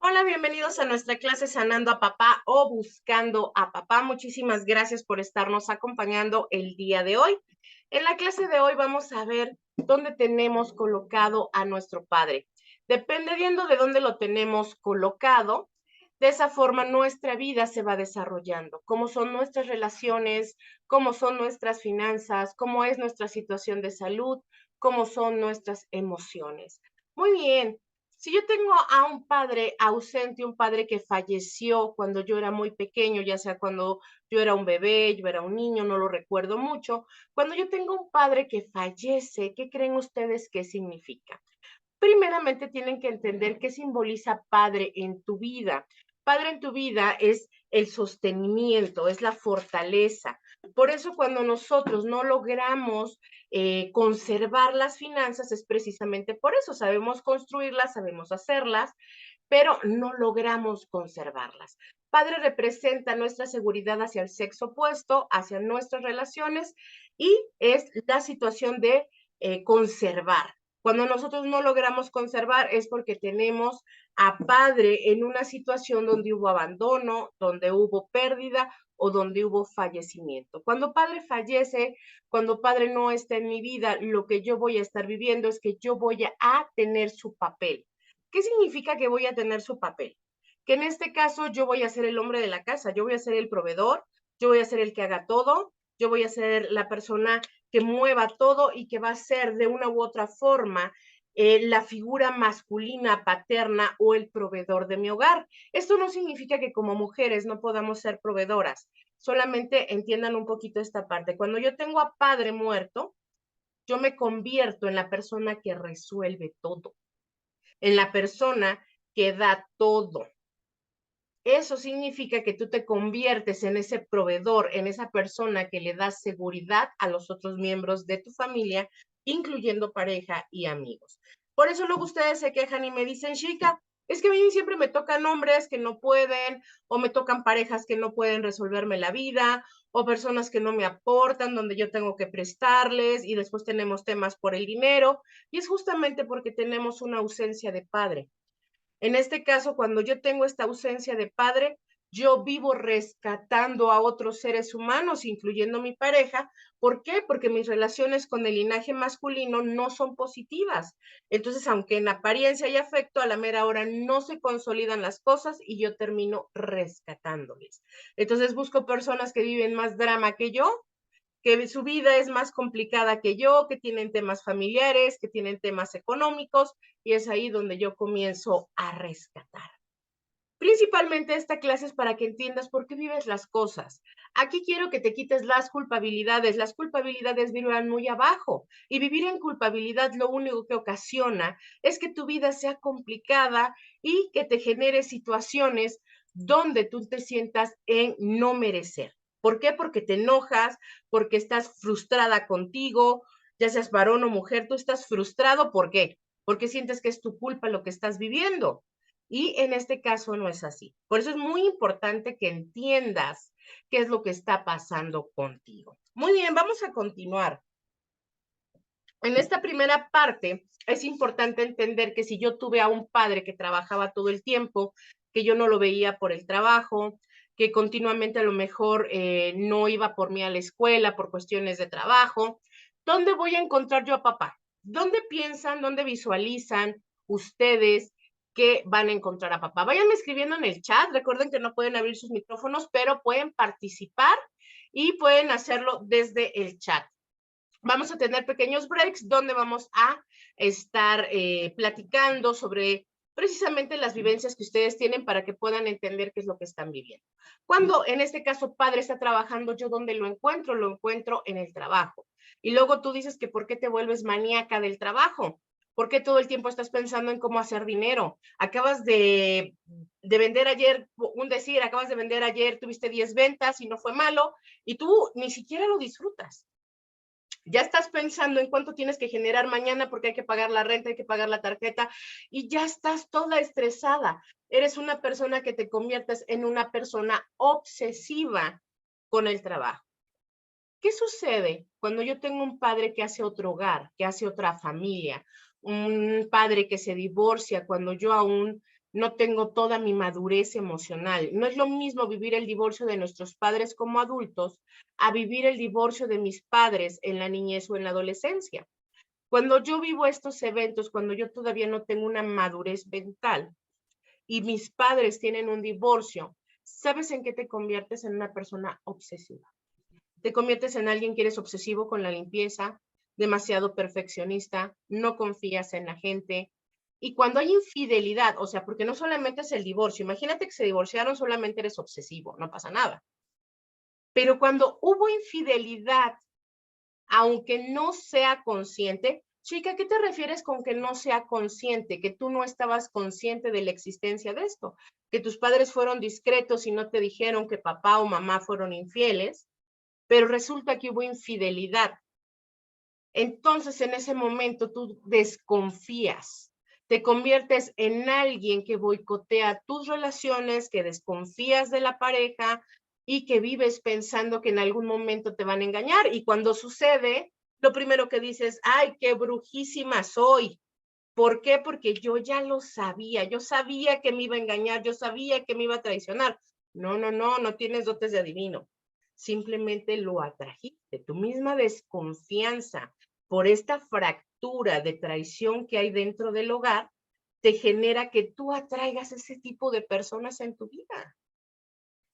Hola, bienvenidos a nuestra clase Sanando a Papá o Buscando a Papá. Muchísimas gracias por estarnos acompañando el día de hoy. En la clase de hoy vamos a ver dónde tenemos colocado a nuestro padre. Dependiendo de dónde lo tenemos colocado, de esa forma nuestra vida se va desarrollando. Cómo son nuestras relaciones, cómo son nuestras finanzas, cómo es nuestra situación de salud, cómo son nuestras emociones. Muy bien. Si yo tengo a un padre ausente, un padre que falleció cuando yo era muy pequeño, ya sea cuando yo era un bebé, yo era un niño, no lo recuerdo mucho. Cuando yo tengo un padre que fallece, ¿qué creen ustedes que significa? Primeramente tienen que entender qué simboliza padre en tu vida. Padre en tu vida es el sostenimiento, es la fortaleza. Por eso cuando nosotros no logramos conservar las finanzas es precisamente por eso. Sabemos construirlas, sabemos hacerlas, pero no logramos conservarlas. Padre representa nuestra seguridad hacia el sexo opuesto, hacia nuestras relaciones y es la situación de conservar. Cuando nosotros no logramos conservar es porque tenemos a padre en una situación donde hubo abandono, donde hubo pérdida o donde hubo fallecimiento. Cuando padre fallece, cuando padre no está en mi vida, lo que yo voy a estar viviendo es que yo voy a tener su papel. ¿Qué significa que voy a tener su papel? Que en este caso yo voy a ser el hombre de la casa, yo voy a ser el proveedor, yo voy a ser el que haga todo, yo voy a ser la persona que mueva todo y que va a ser de una u otra forma la figura masculina, paterna o el proveedor de mi hogar. Esto no significa que como mujeres no podamos ser proveedoras, solamente entiendan un poquito esta parte. Cuando yo tengo a padre muerto, yo me convierto en la persona que resuelve todo, en la persona que da todo. Eso significa que tú te conviertes en ese proveedor, en esa persona que le da seguridad a los otros miembros de tu familia, incluyendo pareja y amigos. Por eso luego ustedes se quejan y me dicen, chica, es que a mí siempre me tocan hombres que no pueden, o me tocan parejas que no pueden resolverme la vida, o personas que no me aportan, donde yo tengo que prestarles, y después tenemos temas por el dinero, y es justamente porque tenemos una ausencia de padre. En este caso, cuando yo tengo esta ausencia de padre, yo vivo rescatando a otros seres humanos, incluyendo mi pareja. ¿Por qué? Porque mis relaciones con el linaje masculino no son positivas. Entonces, aunque en apariencia hay afecto, a la mera hora no se consolidan las cosas y yo termino rescatándoles. Entonces, busco personas que viven más drama que yo, que su vida es más complicada que yo, que tienen temas familiares, que tienen temas económicos, y es ahí donde yo comienzo a rescatar. Principalmente esta clase es para que entiendas por qué vives las cosas. Aquí quiero que te quites las culpabilidades. Las culpabilidades viven muy abajo y vivir en culpabilidad lo único que ocasiona es que tu vida sea complicada y que te genere situaciones donde tú te sientas en no merecer. ¿Por qué? Porque te enojas, porque estás frustrada contigo, ya seas varón o mujer, tú estás frustrado. ¿Por qué? Porque sientes que es tu culpa lo que estás viviendo. Y en este caso no es así. Por eso es muy importante que entiendas qué es lo que está pasando contigo. Muy bien, vamos a continuar. En esta primera parte es importante entender que si yo tuve a un padre que trabajaba todo el tiempo, que yo no lo veía por el trabajo, que continuamente a lo mejor no iba por mí a la escuela por cuestiones de trabajo, ¿dónde voy a encontrar yo a papá? ¿Dónde piensan, dónde visualizan ustedes que van a encontrar a papá? Váyanme escribiendo en el chat. Recuerden que no pueden abrir sus micrófonos, pero pueden participar y pueden hacerlo desde el chat. Vamos a tener pequeños breaks donde vamos a estar platicando sobre precisamente las vivencias que ustedes tienen para que puedan entender qué es lo que están viviendo. Cuando en este caso padre está trabajando, ¿yo dónde lo encuentro? Lo encuentro en el trabajo. Y luego tú dices que ¿por qué te vuelves maníaca del trabajo? ¿Por qué todo el tiempo estás pensando en cómo hacer dinero? Acabas de vender ayer, un decir, acabas de vender ayer, tuviste 10 ventas y no fue malo, y tú ni siquiera lo disfrutas. Ya estás pensando en cuánto tienes que generar mañana porque hay que pagar la renta, hay que pagar la tarjeta y ya estás toda estresada. Eres una persona que te conviertes en una persona obsesiva con el trabajo. ¿Qué sucede cuando yo tengo un padre que hace otro hogar, que hace otra familia, un padre que se divorcia cuando yo aún no tengo toda mi madurez emocional. No es lo mismo vivir el divorcio de nuestros padres como adultos a vivir el divorcio de mis padres en la niñez o en la adolescencia. Cuando yo vivo estos eventos, cuando yo todavía no tengo una madurez mental y mis padres tienen un divorcio, ¿sabes en qué te conviertes? En una persona obsesiva. Te conviertes en alguien que eres obsesivo con la limpieza, demasiado perfeccionista, no confías en la gente. Y cuando hay infidelidad, o sea, porque no solamente es el divorcio, imagínate que se divorciaron, solamente eres obsesivo, no pasa nada. Pero cuando hubo infidelidad, aunque no sea consciente, chica, ¿qué te refieres con que no sea consciente? Que tú no estabas consciente de la existencia de esto, que tus padres fueron discretos y no te dijeron que papá o mamá fueron infieles, pero resulta que hubo infidelidad. Entonces, en ese momento tú desconfías, te conviertes en alguien que boicotea tus relaciones, que desconfías de la pareja y que vives pensando que en algún momento te van a engañar. Y cuando sucede, lo primero que dices, ay, qué brujísima soy. ¿Por qué? Porque yo ya lo sabía, yo sabía que me iba a engañar, yo sabía que me iba a traicionar. No, no, no, no tienes dotes de adivino. Simplemente lo atrajiste. Tu misma desconfianza por esta fractura de traición que hay dentro del hogar te genera que tú atraigas ese tipo de personas en tu vida.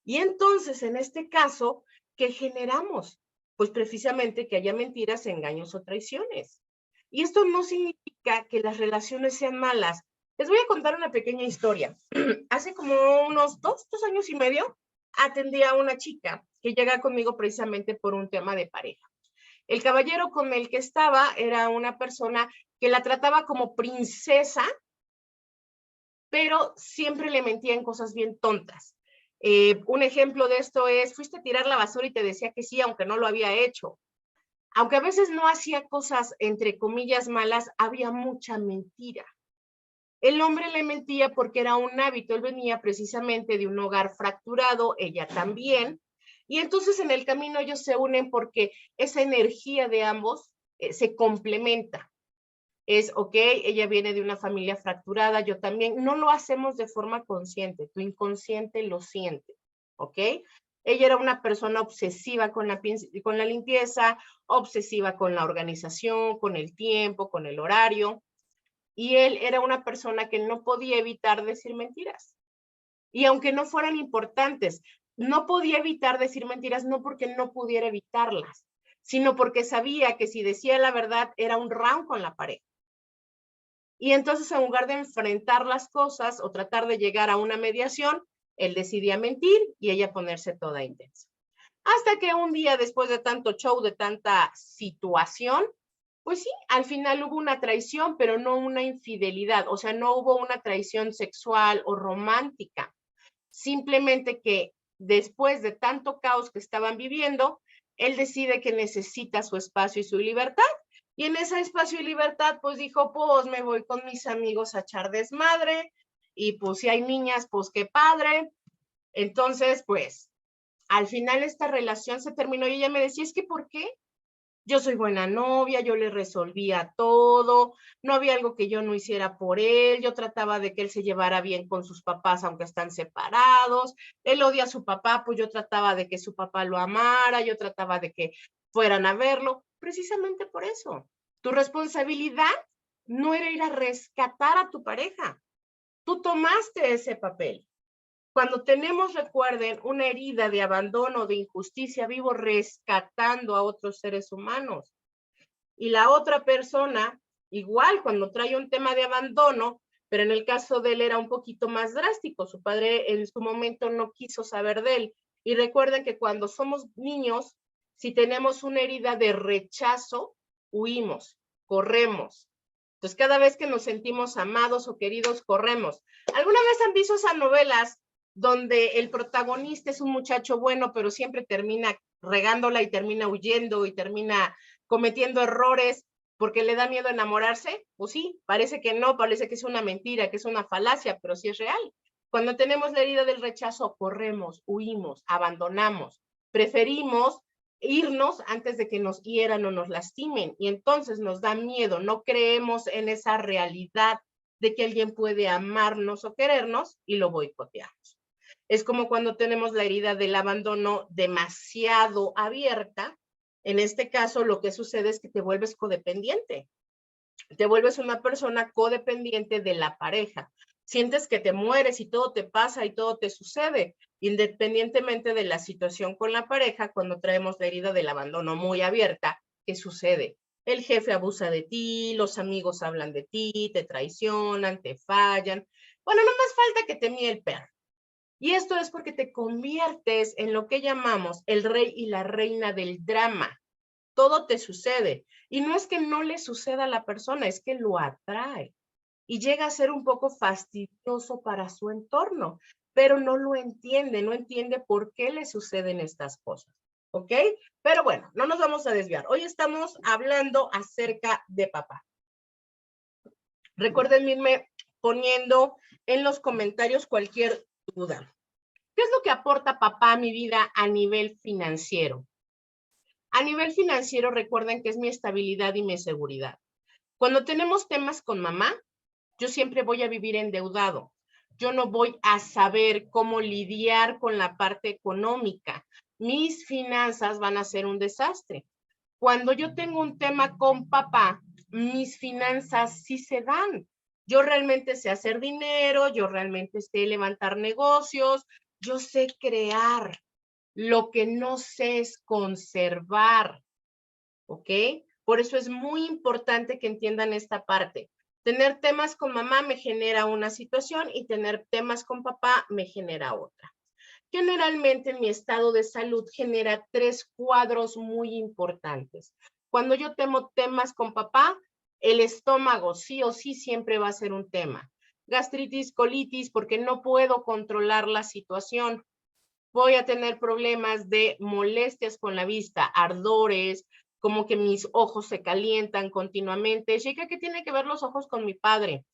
Y entonces, en este caso, ¿qué generamos? Pues precisamente que haya mentiras, engaños o traiciones. Y esto no significa que las relaciones sean malas. Les voy a contar una pequeña historia. Hace como unos dos años y medio, atendí a una chica que llega conmigo precisamente por un tema de pareja. El caballero con el que estaba era una persona que la trataba como princesa, pero siempre le mentía en cosas bien tontas. Un ejemplo de esto es, fuiste a tirar la basura y te decía que sí, aunque no lo había hecho. Aunque a veces no hacía cosas, entre comillas, malas, había mucha mentira. El hombre le mentía porque era un hábito, él venía precisamente de un hogar fracturado, ella también, y entonces en el camino ellos se unen porque esa energía de ambos se complementa. Es, ok, ella viene de una familia fracturada, yo también, no lo hacemos de forma consciente, tu inconsciente lo siente, ok. Ella era una persona obsesiva con la limpieza, obsesiva con la organización, con el tiempo, con el horario, y él era una persona que no podía evitar decir mentiras. Y aunque no fueran importantes, no podía evitar decir mentiras, no porque no pudiera evitarlas, sino porque sabía que si decía la verdad era un round con la pareja. Y entonces, en lugar de enfrentar las cosas o tratar de llegar a una mediación, él decidía mentir y ella ponerse toda intensa. Hasta que un día, después de tanto show, de tanta situación, pues sí, al final hubo una traición, pero no una infidelidad. O sea, no hubo una traición sexual o romántica. Simplemente que después de tanto caos que estaban viviendo, él decide que necesita su espacio y su libertad. Y en ese espacio y libertad, pues dijo, pues me voy con mis amigos a echar desmadre. Y pues si hay niñas, pues qué padre. Entonces, pues, al final esta relación se terminó y ella me decía, es que ¿por qué? Yo soy buena novia, yo le resolvía todo, no había algo que yo no hiciera por él, yo trataba de que él se llevara bien con sus papás aunque están separados, él odia a su papá, pues yo trataba de que su papá lo amara, yo trataba de que fueran a verlo, precisamente por eso. Tu responsabilidad no era ir a rescatar a tu pareja, tú tomaste ese papel. Cuando tenemos, recuerden, una herida de abandono, de injusticia, vivo rescatando a otros seres humanos. Y la otra persona, igual, cuando trae un tema de abandono, pero en el caso de él era un poquito más drástico. Su padre en su momento no quiso saber de él. Y recuerden que cuando somos niños, si tenemos una herida de rechazo, huimos, corremos. Entonces, cada vez que nos sentimos amados o queridos, corremos. ¿Alguna vez han visto esas novelas donde el protagonista es un muchacho bueno, pero siempre termina regándola y termina huyendo y termina cometiendo errores porque le da miedo enamorarse? Pues sí, parece que no, parece que es una mentira, que es una falacia, pero sí es real. Cuando tenemos la herida del rechazo, corremos, huimos, abandonamos, preferimos irnos antes de que nos hieran o nos lastimen, y entonces nos da miedo, no creemos en esa realidad de que alguien puede amarnos o querernos y lo boicoteamos. Es como cuando tenemos la herida del abandono demasiado abierta. En este caso, lo que sucede es que te vuelves codependiente. Te vuelves una persona codependiente de la pareja. Sientes que te mueres y todo te pasa y todo te sucede, independientemente de la situación con la pareja. Cuando traemos la herida del abandono muy abierta, ¿qué sucede? El jefe abusa de ti, los amigos hablan de ti, te traicionan, te fallan. Bueno, no más falta que te mía el perro. Y esto es porque te conviertes en lo que llamamos el rey y la reina del drama. Todo te sucede. Y no es que no le suceda a la persona, es que lo atrae. Y llega a ser un poco fastidioso para su entorno, pero no lo entiende, no entiende por qué le suceden estas cosas. ¿Ok? Pero bueno, no nos vamos a desviar. Hoy estamos hablando acerca de papá. Recuerden irme poniendo en los comentarios cualquier duda. ¿Qué es lo que aporta papá a mi vida a nivel financiero? A nivel financiero, recuerden que es mi estabilidad y mi seguridad. Cuando tenemos temas con mamá, yo siempre voy a vivir endeudado. Yo no voy a saber cómo lidiar con la parte económica. Mis finanzas van a ser un desastre. Cuando yo tengo un tema con papá, mis finanzas sí se dan. Yo realmente sé hacer dinero, yo realmente sé levantar negocios, yo sé crear. Lo que no sé es conservar, ¿ok? Por eso es muy importante que entiendan esta parte. Tener temas con mamá me genera una situación y tener temas con papá me genera otra. Generalmente mi estado de salud genera 3 cuadros muy importantes. Cuando yo tengo temas con papá, el estómago sí o sí siempre va a ser un tema. Gastritis, colitis, porque no puedo controlar la situación. Voy a tener problemas de molestias con la vista, ardores, como que mis ojos se calientan continuamente. Chica, ¿qué tiene que ver los ojos con mi padre?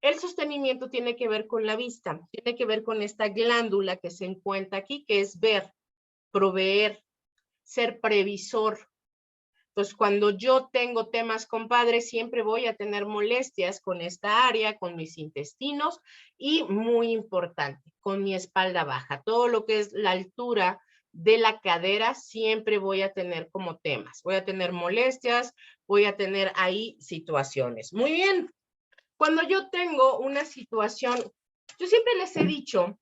El sostenimiento tiene que ver con la vista, tiene que ver con esta glándula que se encuentra aquí, que es ver, proveer, ser previsor. Entonces, cuando yo tengo temas con padre, siempre voy a tener molestias con esta área, con mis intestinos y, muy importante, con mi espalda baja. Todo lo que es la altura de la cadera, siempre voy a tener como temas. Voy a tener molestias, voy a tener ahí situaciones. Muy bien. Cuando yo tengo una situación, yo siempre les he dicho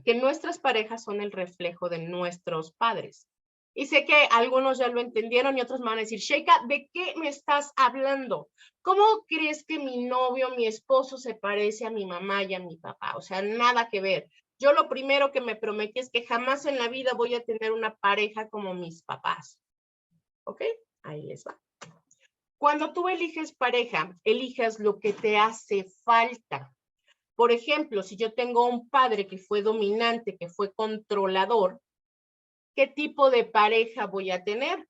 que nuestras parejas son el reflejo de nuestros padres. Y sé que algunos ya lo entendieron y otros me van a decir, Sheika, ¿de qué me estás hablando? ¿Cómo crees que mi novio, mi esposo se parece a mi mamá y a mi papá? O sea, nada que ver. Yo lo primero que me prometí es que jamás en la vida voy a tener una pareja como mis papás. ¿Ok? Ahí les va. Cuando tú eliges pareja, elijas lo que te hace falta. Por ejemplo, si yo tengo un padre que fue dominante, que fue controlador, ¿qué tipo de pareja voy a tener?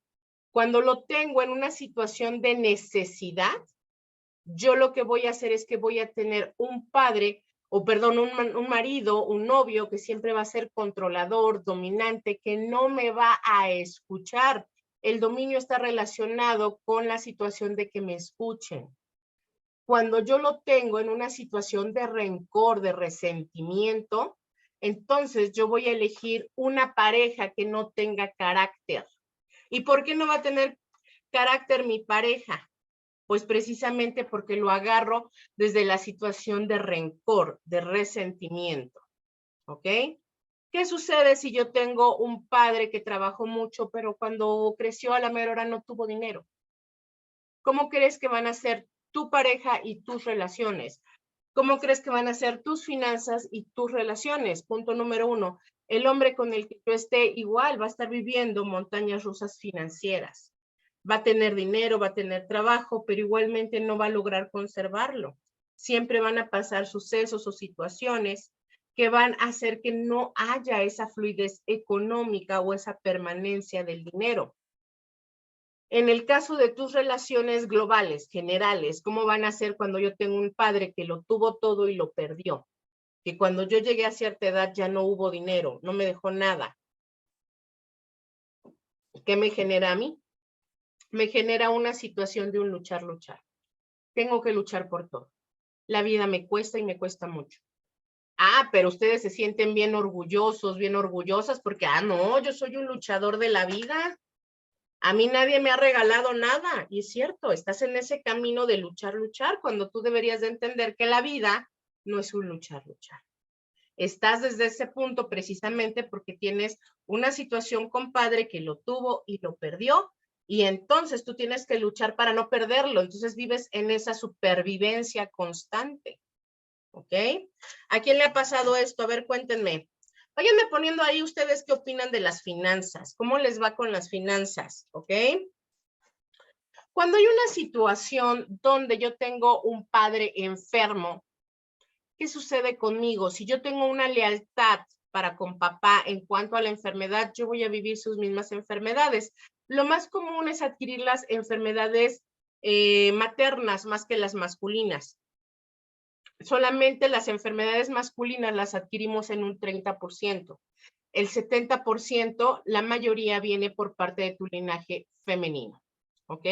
Cuando lo tengo en una situación de necesidad, yo lo que voy a hacer es que voy a tener un padre, o perdón, un marido, un novio que siempre va a ser controlador, dominante, que no me va a escuchar. El dominio está relacionado con la situación de que me escuchen. Cuando yo lo tengo en una situación de rencor, de resentimiento, entonces yo voy a elegir una pareja que no tenga carácter. ¿Y por qué no va a tener carácter mi pareja? Pues precisamente porque lo agarro desde la situación de rencor, de resentimiento. ¿Ok? ¿Qué sucede si yo tengo un padre que trabajó mucho, pero cuando creció a la mera hora no tuvo dinero? ¿Cómo crees que van a ser tu pareja y tus relaciones? ¿Cómo crees que van a ser tus finanzas y tus relaciones? Punto número 1. El hombre con el que yo esté igual va a estar viviendo montañas rusas financieras. Va a tener dinero, va a tener trabajo, pero igualmente no va a lograr conservarlo. Siempre van a pasar sucesos o situaciones que van a hacer que no haya esa fluidez económica o esa permanencia del dinero. En el caso de tus relaciones globales, generales, ¿cómo van a ser cuando yo tengo un padre que lo tuvo todo y lo perdió? Que cuando yo llegué a cierta edad ya no hubo dinero, no me dejó nada. ¿Qué me genera a mí? Me genera una situación de un luchar. Tengo que luchar por todo. La vida me cuesta y me cuesta mucho. Ah, pero ustedes se sienten bien orgullosos, bien orgullosas porque, no, yo soy un luchador de la vida. A mí nadie me ha regalado nada. Y es cierto, estás en ese camino de luchar, cuando tú deberías de entender que la vida no es un luchar. Estás desde ese punto precisamente porque tienes una situación con padre que lo tuvo y lo perdió, y entonces tú tienes que luchar para no perderlo. Entonces vives en esa supervivencia constante. ¿Ok? ¿A quién le ha pasado esto? A ver, cuéntenme. Váyanme poniendo ahí ustedes qué opinan de las finanzas. ¿Cómo les va con las finanzas? ¿Ok? Cuando hay una situación donde yo tengo un padre enfermo, ¿qué sucede conmigo? Si yo tengo una lealtad para con papá en cuanto a la enfermedad, yo voy a vivir sus mismas enfermedades. Lo más común es adquirir las enfermedades maternas más que las masculinas. Solamente las enfermedades masculinas las adquirimos en un 30%. El 70%, la mayoría viene por parte de tu linaje femenino. ¿Ok?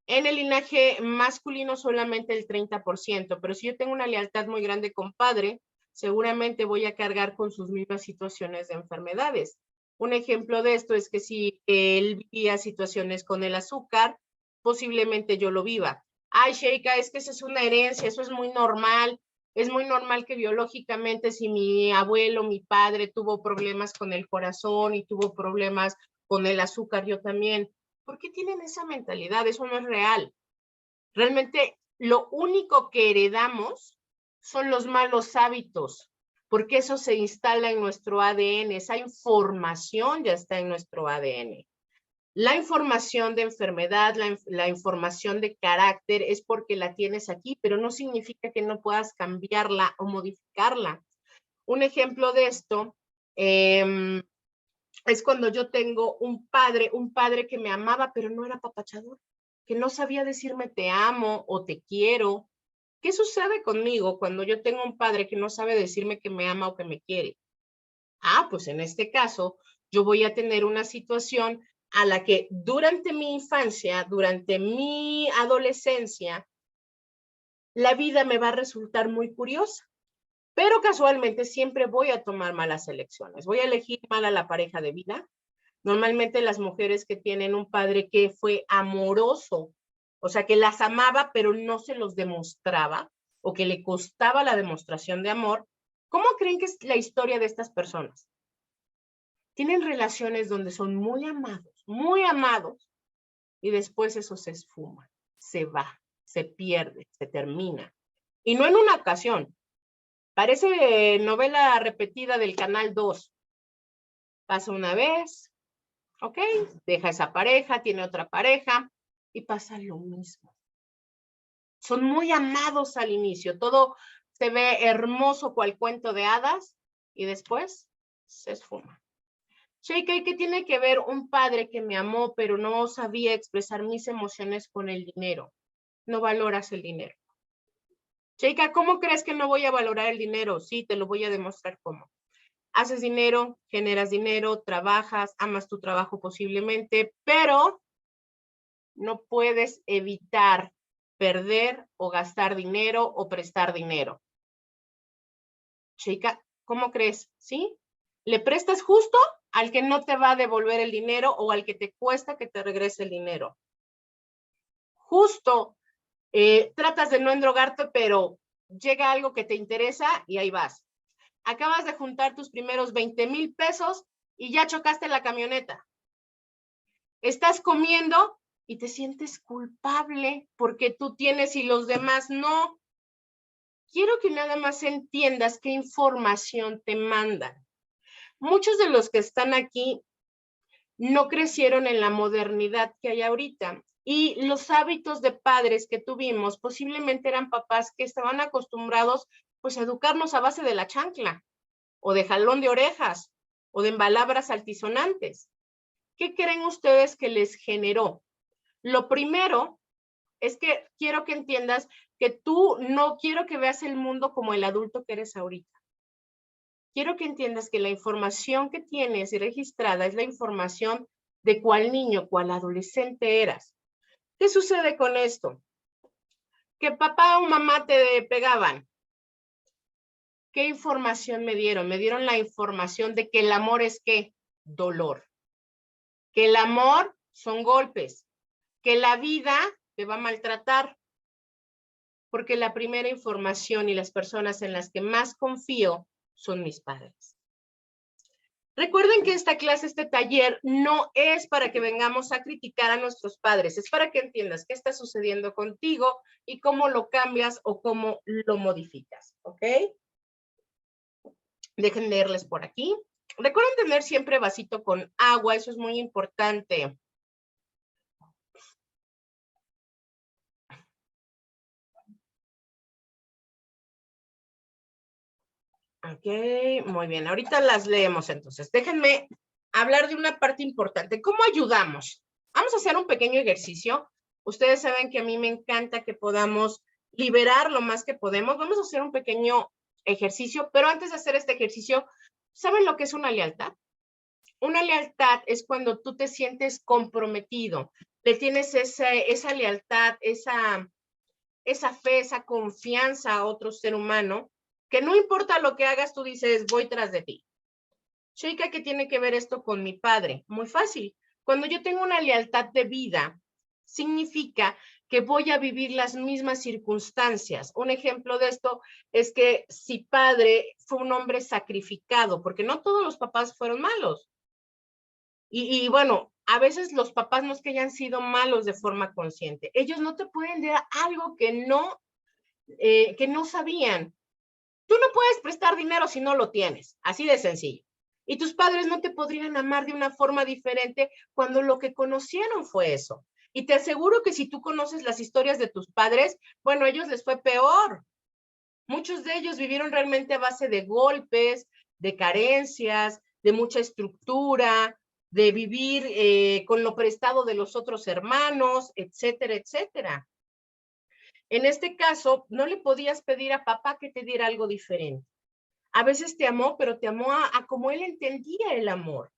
En el linaje masculino solamente el 30%, pero si yo tengo una lealtad muy grande con padre, seguramente voy a cargar con sus mismas situaciones de enfermedades. Un ejemplo de esto es que si él vivía situaciones con el azúcar, posiblemente yo lo viva. Ay, Sheika, es que esa es una herencia, eso es muy normal. Es muy normal que biológicamente si mi abuelo, mi padre tuvo problemas con el corazón y tuvo problemas con el azúcar, yo también. ¿Por qué tienen esa mentalidad? Eso no es real. Realmente lo único que heredamos son los malos hábitos, porque eso se instala en nuestro ADN, esa información ya está en nuestro ADN. La información de enfermedad, la información de carácter es porque la tienes aquí, pero no significa que no puedas cambiarla o modificarla. Un ejemplo de esto es cuando yo tengo un padre que me amaba, pero no era apapachador, que no sabía decirme te amo o te quiero. ¿Qué sucede conmigo cuando yo tengo un padre que no sabe decirme que me ama o que me quiere? Pues en este caso, yo voy a tener una situación a la que durante mi infancia, durante mi adolescencia, la vida me va a resultar muy curiosa. Pero casualmente siempre voy a tomar malas elecciones. Voy a elegir mal a la pareja de vida. Normalmente las mujeres que tienen un padre que fue amoroso, o sea, que las amaba, pero no se los demostraba, o que le costaba la demostración de amor, ¿cómo creen que es la historia de estas personas? Tienen relaciones donde son muy amados, y después eso se esfuma, se va, se pierde, se termina. Y no en una ocasión. Parece novela repetida del Canal 2. Pasa una vez, ¿ok? Deja esa pareja, tiene otra pareja y pasa lo mismo. Son muy amados al inicio, todo se ve hermoso cual cuento de hadas y después se esfuma. Sheika, ¿qué tiene que ver un padre que me amó pero no sabía expresar mis emociones con el dinero? No valoras el dinero. Sheika, ¿cómo crees que no voy a valorar el dinero? Sí, te lo voy a demostrar cómo. Haces dinero, generas dinero, trabajas, amas tu trabajo posiblemente, pero no puedes evitar perder o gastar dinero o prestar dinero. Chica, ¿cómo crees? ¿Sí? ¿Le prestas justo al que no te va a devolver el dinero o al que te cuesta que te regrese el dinero? Justo, tratas de no endrogarte, pero llega algo que te interesa y ahí vas. Acabas de juntar tus primeros 20,000 pesos y ya chocaste la camioneta. Estás comiendo y te sientes culpable porque tú tienes y los demás no. Quiero que nada más entiendas qué información te mandan. Muchos de los que están aquí no crecieron en la modernidad que hay ahorita y los hábitos de padres que tuvimos posiblemente eran papás que estaban acostumbrados pues a educarnos a base de la chancla o de jalón de orejas o de palabras altisonantes. ¿Qué creen ustedes que les generó? Lo primero es que quiero que entiendas que tú no quiero que veas el mundo como el adulto que eres ahorita. Quiero que entiendas que la información que tienes registrada es la información de cuál niño, cuál adolescente eras. ¿Qué sucede con esto? Que papá o mamá te pegaban. ¿Qué información me dieron? Me dieron la información de que el amor es ¿qué? Dolor. Que el amor son golpes. Que la vida te va a maltratar. Porque la primera información y las personas en las que más confío son mis padres. Recuerden que esta clase, este taller, no es para que vengamos a criticar a nuestros padres, es para que entiendas qué está sucediendo contigo y cómo lo cambias o cómo lo modificas, ¿ok? Dejen leerles por aquí. Recuerden tener siempre vasito con agua, eso es muy importante. Ok, muy bien. Ahorita las leemos entonces. Déjenme hablar de una parte importante. ¿Cómo ayudamos? Vamos a hacer un pequeño ejercicio. Ustedes saben que a mí me encanta que podamos liberar lo más que podemos. Vamos a hacer un pequeño ejercicio, pero antes de hacer este ejercicio, ¿saben lo que es una lealtad? Una lealtad es cuando tú te sientes comprometido, le tienes esa lealtad, esa fe, esa confianza a otro ser humano, que no importa lo que hagas, tú dices, voy tras de ti. Chica, ¿qué tiene que ver esto con mi padre? Muy fácil. Cuando yo tengo una lealtad de vida, significa que voy a vivir las mismas circunstancias. Un ejemplo de esto es que si padre fue un hombre sacrificado, porque no todos los papás fueron malos. Y bueno, a veces los papás no es que hayan sido malos de forma consciente. Ellos no te pueden dar algo que no sabían. Tú no puedes prestar dinero si no lo tienes, así de sencillo. Y tus padres no te podrían amar de una forma diferente cuando lo que conocieron fue eso. Y te aseguro que si tú conoces las historias de tus padres, bueno, a ellos les fue peor. Muchos de ellos vivieron realmente a base de golpes, de carencias, de mucha estructura, de vivir con lo prestado de los otros hermanos, etcétera, etcétera. En este caso, no le podías pedir a papá que te diera algo diferente. A veces te amó, pero te amó a como él entendía el amor.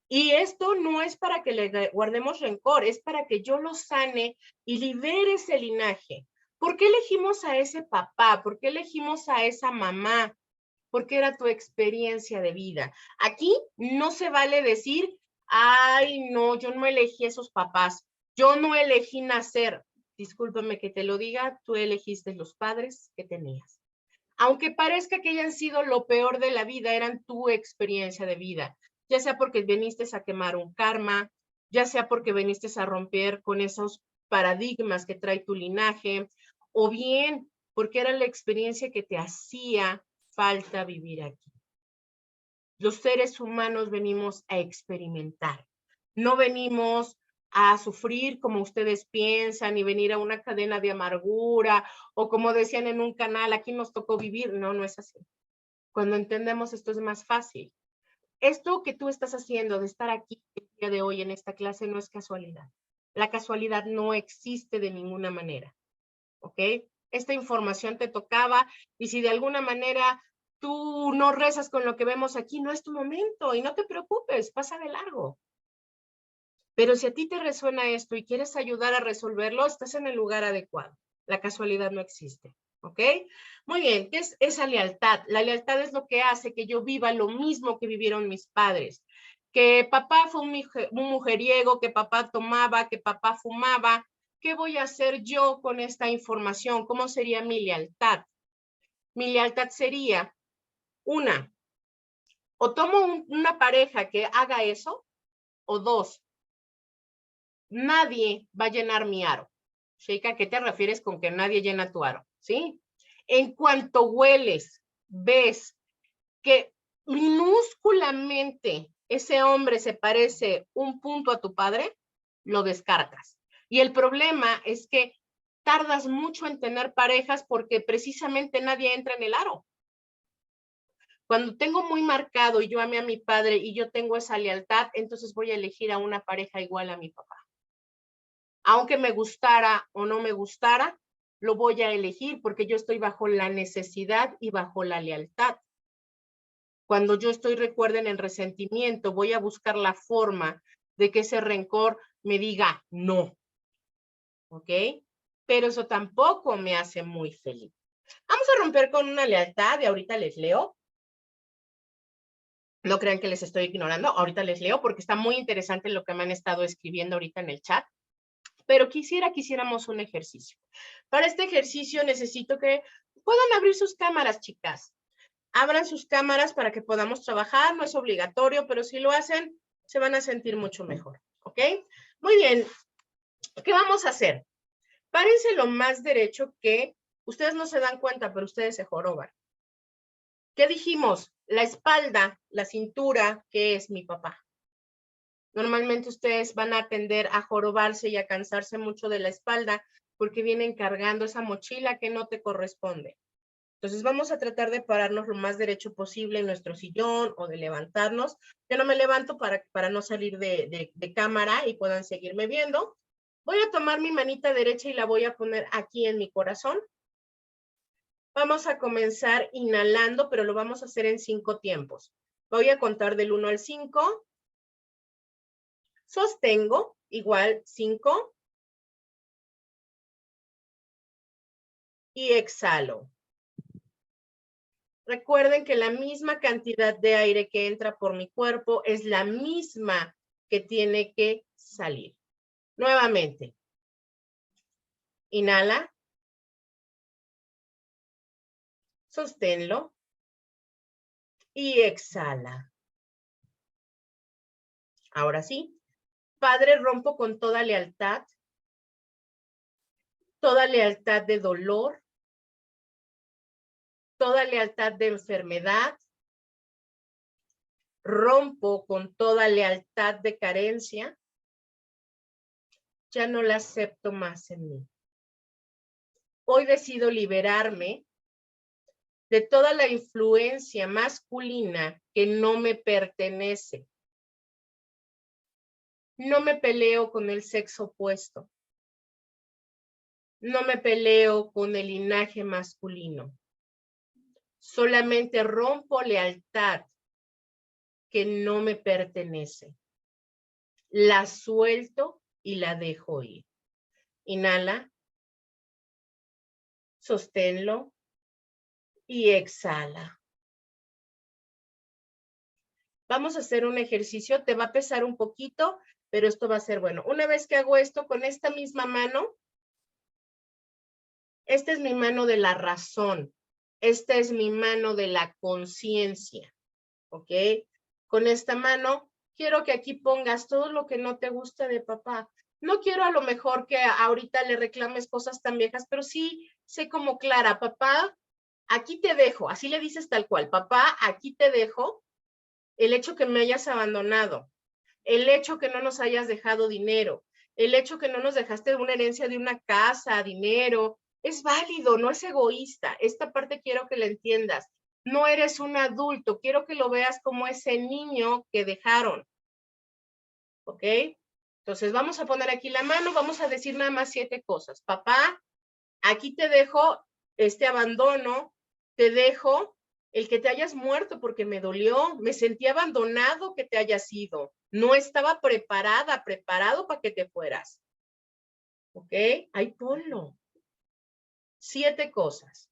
Y esto no es para que le guardemos rencor, es para que yo lo sane y libere ese linaje. ¿Por qué elegimos a ese papá? ¿Por qué elegimos a esa mamá? Porque era tu experiencia de vida. Aquí no se vale decir, ay, no, yo no elegí esos papás, yo no elegí nacer. Discúlpame que te lo diga, tú elegiste los padres que tenías. Aunque parezca que hayan sido lo peor de la vida, eran tu experiencia de vida, ya sea porque viniste a quemar un karma, ya sea porque viniste a romper con esos paradigmas que trae tu linaje, o bien porque era la experiencia que te hacía falta vivir aquí. Los seres humanos venimos a experimentar, no venimos a sufrir como ustedes piensan y venir a una cadena de amargura o como decían en un canal, aquí nos tocó vivir. No, no es así. Cuando entendemos esto es más fácil. Esto que tú estás haciendo de estar aquí el día de hoy en esta clase no es casualidad. La casualidad no existe de ninguna manera, ¿ok? Esta información te tocaba y si de alguna manera tú no rezas con lo que vemos aquí, no es tu momento y no te preocupes, pasa de largo. Pero si a ti te resuena esto y quieres ayudar a resolverlo, estás en el lugar adecuado. La casualidad no existe, ¿ok? Muy bien, ¿qué es esa lealtad? La lealtad es lo que hace que yo viva lo mismo que vivieron mis padres. Que papá fue un mujeriego, que papá tomaba, que papá fumaba. ¿Qué voy a hacer yo con esta información? ¿Cómo sería mi lealtad? Mi lealtad sería, o tomo una pareja que haga eso, o dos, nadie va a llenar mi aro. Sheika, ¿a qué te refieres con que nadie llena tu aro? ¿Sí? En cuanto hueles, ves que minúsculamente ese hombre se parece un punto a tu padre, lo descartas. Y el problema es que tardas mucho en tener parejas porque precisamente nadie entra en el aro. Cuando tengo muy marcado y yo amé a mi padre y yo tengo esa lealtad, entonces voy a elegir a una pareja igual a mi papá. Aunque me gustara o no me gustara, lo voy a elegir porque yo estoy bajo la necesidad y bajo la lealtad. Cuando yo estoy, recuerden, en resentimiento, voy a buscar la forma de que ese rencor me diga no. ¿Ok? pero eso tampoco me hace muy feliz. Vamos a romper con una lealtad y ahorita les leo. No crean que les estoy ignorando, ahorita les leo porque está muy interesante lo que me han estado escribiendo ahorita en el chat, pero quisiéramos un ejercicio. Para este ejercicio necesito que puedan abrir sus cámaras, chicas. Abran sus cámaras para que podamos trabajar, no es obligatorio, pero si lo hacen, se van a sentir mucho mejor, ¿ok? Muy bien, ¿qué vamos a hacer? Párense lo más derecho que ustedes no se dan cuenta, pero ustedes se joroban. ¿Qué dijimos? La espalda, la cintura, que es mi papá. Normalmente ustedes van a tender a jorobarse y a cansarse mucho de la espalda porque vienen cargando esa mochila que no te corresponde. Entonces vamos a tratar de pararnos lo más derecho posible en nuestro sillón o de levantarnos. Yo no me levanto para no salir de cámara y puedan seguirme viendo. Voy a tomar mi manita derecha y la voy a poner aquí en mi corazón. Vamos a comenzar inhalando, pero lo vamos a hacer en 5 tiempos. Voy a contar del 1 al 5. Sostengo, igual 5. Y exhalo. Recuerden que la misma cantidad de aire que entra por mi cuerpo es la misma que tiene que salir. Nuevamente. Inhala. Sosténlo. Y exhala. Ahora sí. Padre, rompo con toda lealtad de dolor, toda lealtad de enfermedad, rompo con toda lealtad de carencia, ya no la acepto más en mí. Hoy decido liberarme de toda la influencia masculina que no me pertenece. No me peleo con el sexo opuesto. No me peleo con el linaje masculino. Solamente rompo lealtad que no me pertenece. La suelto y la dejo ir. Inhala. Sosténlo. Y exhala. Vamos a hacer un ejercicio, te va a pesar un poquito, pero esto va a ser bueno. Una vez que hago esto con esta misma mano, esta es mi mano de la razón, esta es mi mano de la conciencia, ¿ok? Con esta mano, quiero que aquí pongas todo lo que no te gusta de papá. No quiero a lo mejor que ahorita le reclames cosas tan viejas, pero sí sé como clara, papá, aquí te dejo, así le dices tal cual, papá, aquí te dejo el hecho que me hayas abandonado, el hecho que no nos hayas dejado dinero, el hecho que no nos dejaste una herencia de una casa, dinero, es válido, no es egoísta. Esta parte quiero que la entiendas. No eres un adulto, quiero que lo veas como ese niño que dejaron. ¿Ok? Entonces vamos a poner aquí la mano, vamos a decir nada más 7 cosas. Papá, aquí te dejo este abandono, te dejo el que te hayas muerto porque me dolió, me sentí abandonado que te hayas ido, no estaba preparado para que te fueras. ¿Ok? Ahí ponlo. 7 cosas.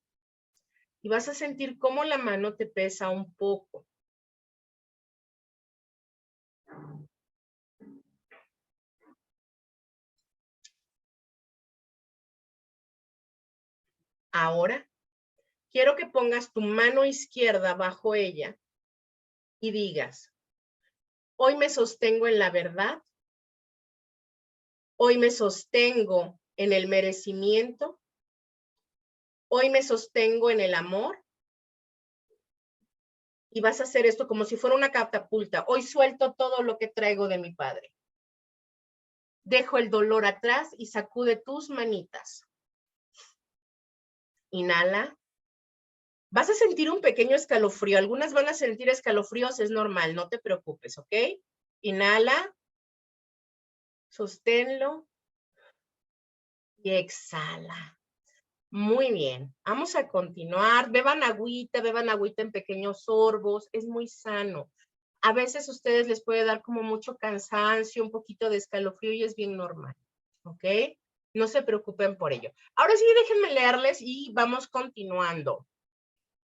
Y vas a sentir cómo la mano te pesa un poco. Ahora, quiero que pongas tu mano izquierda bajo ella y digas, hoy me sostengo en la verdad, hoy me sostengo en el merecimiento, hoy me sostengo en el amor. Y vas a hacer esto como si fuera una catapulta. Hoy suelto todo lo que traigo de mi padre. Dejo el dolor atrás y sacude tus manitas. Inhala. Vas a sentir un pequeño escalofrío. Algunas van a sentir escalofríos, es normal, no te preocupes, ¿ok? Inhala. Sosténlo. Y exhala. Muy bien. Vamos a continuar. Beban agüita en pequeños sorbos. Es muy sano. A veces a ustedes les puede dar como mucho cansancio, un poquito de escalofrío y es bien normal, ¿ok? No se preocupen por ello. Ahora sí, déjenme leerles y vamos continuando.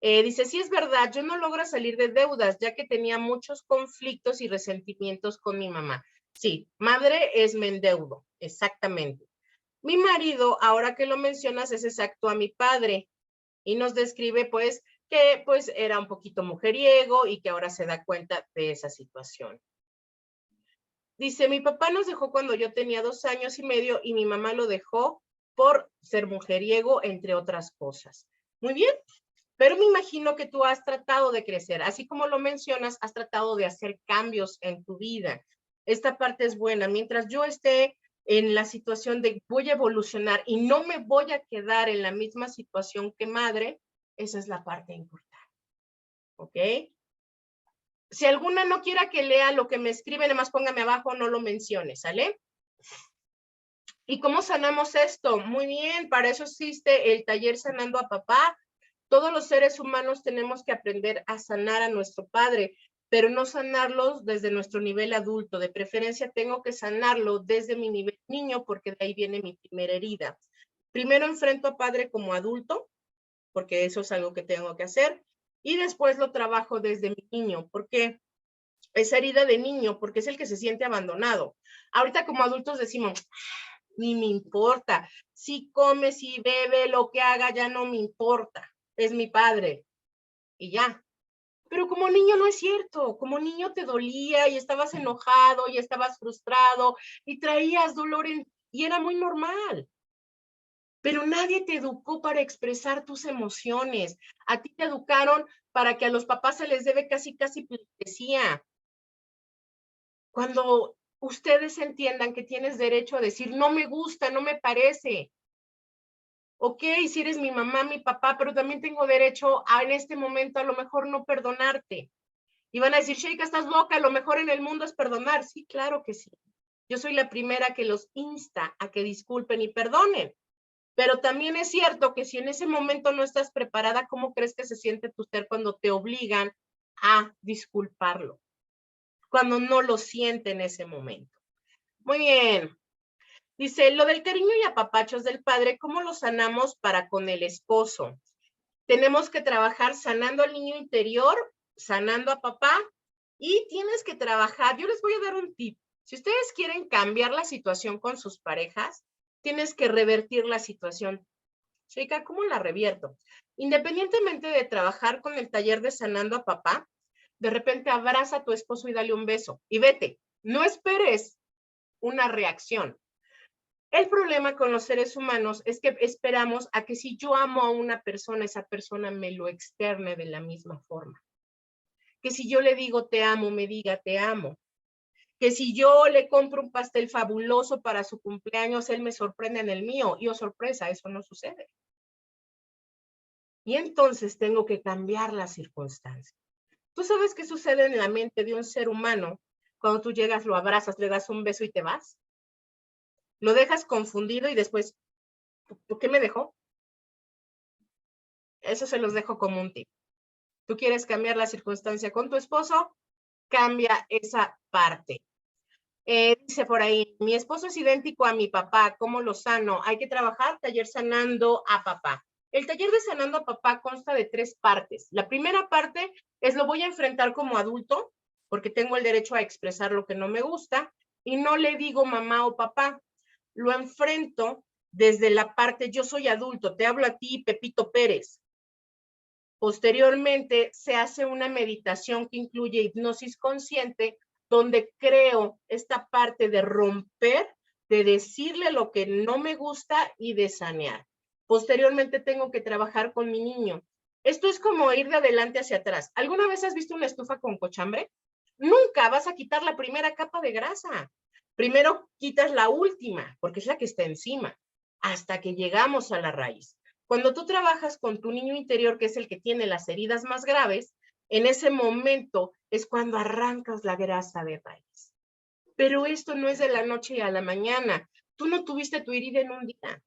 Dice, sí es verdad, yo no logro salir de deudas, ya que tenía muchos conflictos y resentimientos con mi mamá. Sí, madre es me endeudo, exactamente. Mi marido, ahora que lo mencionas, es exacto a mi padre y nos describe pues que pues era un poquito mujeriego y que ahora se da cuenta de esa situación. Dice, mi papá nos dejó cuando yo tenía 2 años y medio y mi mamá lo dejó por ser mujeriego, entre otras cosas. Muy bien, pero me imagino que tú has tratado de crecer, así como lo mencionas, has tratado de hacer cambios en tu vida. Esta parte es buena. Mientras yo esté en la situación de voy a evolucionar y no me voy a quedar en la misma situación que madre, esa es la parte importante. ¿Ok? Si alguna no quiera que lea lo que me escribe, nada más póngame abajo, no lo mencione, ¿sale? ¿Y cómo sanamos esto? Muy bien, para eso existe el taller Sanando a Papá. Todos los seres humanos tenemos que aprender a sanar a nuestro padre, pero no sanarlos desde nuestro nivel adulto. De preferencia tengo que sanarlo desde mi nivel niño, porque de ahí viene mi primera herida. Primero enfrento a padre como adulto, porque eso es algo que tengo que hacer, y después lo trabajo desde mi niño. ¿Por qué? Esa herida de niño, porque es el que se siente abandonado. Ahorita como adultos decimos, ni me importa. Si come, si bebe, lo que haga, ya no me importa. Es mi padre. Y ya. Pero como niño no es cierto. Como niño te dolía y estabas enojado y estabas frustrado y traías dolor y era muy normal. Pero nadie te educó para expresar tus emociones. A ti te educaron para que a los papás se les debe casi pleitesía. Cuando ustedes entiendan que tienes derecho a decir, no me gusta, no me parece. Ok, si eres mi mamá, mi papá, pero también tengo derecho a en este momento a lo mejor no perdonarte. Y van a decir, Sheika, estás loca, lo mejor en el mundo es perdonar. Sí, claro que sí. Yo soy la primera que los insta a que disculpen y perdonen. Pero también es cierto que si en ese momento no estás preparada, ¿cómo crees que se siente tu ser cuando te obligan a disculparlo? Cuando no lo siente en ese momento. Muy bien. Dice, lo del cariño y apapachos del padre, ¿cómo lo sanamos para con el esposo? Tenemos que trabajar sanando al niño interior, sanando a papá, y tienes que trabajar. Yo les voy a dar un tip. Si ustedes quieren cambiar la situación con sus parejas, tienes que revertir la situación. Chica, ¿cómo la revierto? Independientemente de trabajar con el taller de sanando a papá, de repente abraza a tu esposo y dale un beso y vete. No esperes una reacción. El problema con los seres humanos es que esperamos a que si yo amo a una persona, esa persona me lo externe de la misma forma. Que si yo le digo te amo, me diga te amo. Que si yo le compro un pastel fabuloso para su cumpleaños, él me sorprende en el mío. Y oh, sorpresa, eso no sucede. Y entonces tengo que cambiar la circunstancia. ¿Tú sabes qué sucede en la mente de un ser humano cuando tú llegas, lo abrazas, le das un beso y te vas? Lo dejas confundido y después, ¿por qué me dejó? Eso se los dejo como un tip. Tú quieres cambiar la circunstancia con tu esposo, cambia esa parte. Dice por ahí, mi esposo es idéntico a mi papá, ¿cómo lo sano? Hay que trabajar taller sanando a papá. El taller de sanando a papá consta de 3 partes. La primera parte es lo voy a enfrentar como adulto, porque tengo el derecho a expresar lo que no me gusta, y no le digo mamá o papá. Lo enfrento desde la parte, yo soy adulto, te hablo a ti, Pepito Pérez. Posteriormente, se hace una meditación que incluye hipnosis consciente, donde creo esta parte de romper, de decirle lo que no me gusta y de sanear. Posteriormente, tengo que trabajar con mi niño. Esto es como ir de adelante hacia atrás. ¿Alguna vez has visto una estufa con cochambre? Nunca vas a quitar la primera capa de grasa. Primero quitas la última, porque es la que está encima, hasta que llegamos a la raíz. Cuando tú trabajas con tu niño interior, que es el que tiene las heridas más graves, en ese momento es cuando arrancas la grasa de raíz. Pero esto no es de la noche a la mañana. Tú no tuviste tu herida en un día.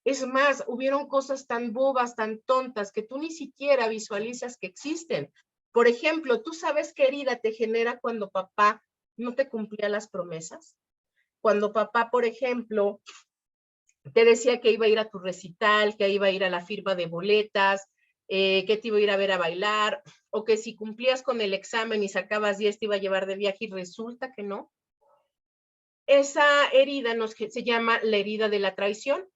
Es más, hubieron cosas tan bobas, tan tontas, que tú ni siquiera visualizas que existen. Por ejemplo, ¿tú sabes qué herida te genera cuando papá no te cumplía las promesas? Cuando papá, por ejemplo, te decía que iba a ir a tu recital, que iba a ir a la firma de boletas, que te iba a ir a ver a bailar, o que si cumplías con el examen y sacabas 10 te iba a llevar de viaje y resulta que no. Esa herida se llama la herida de la traición.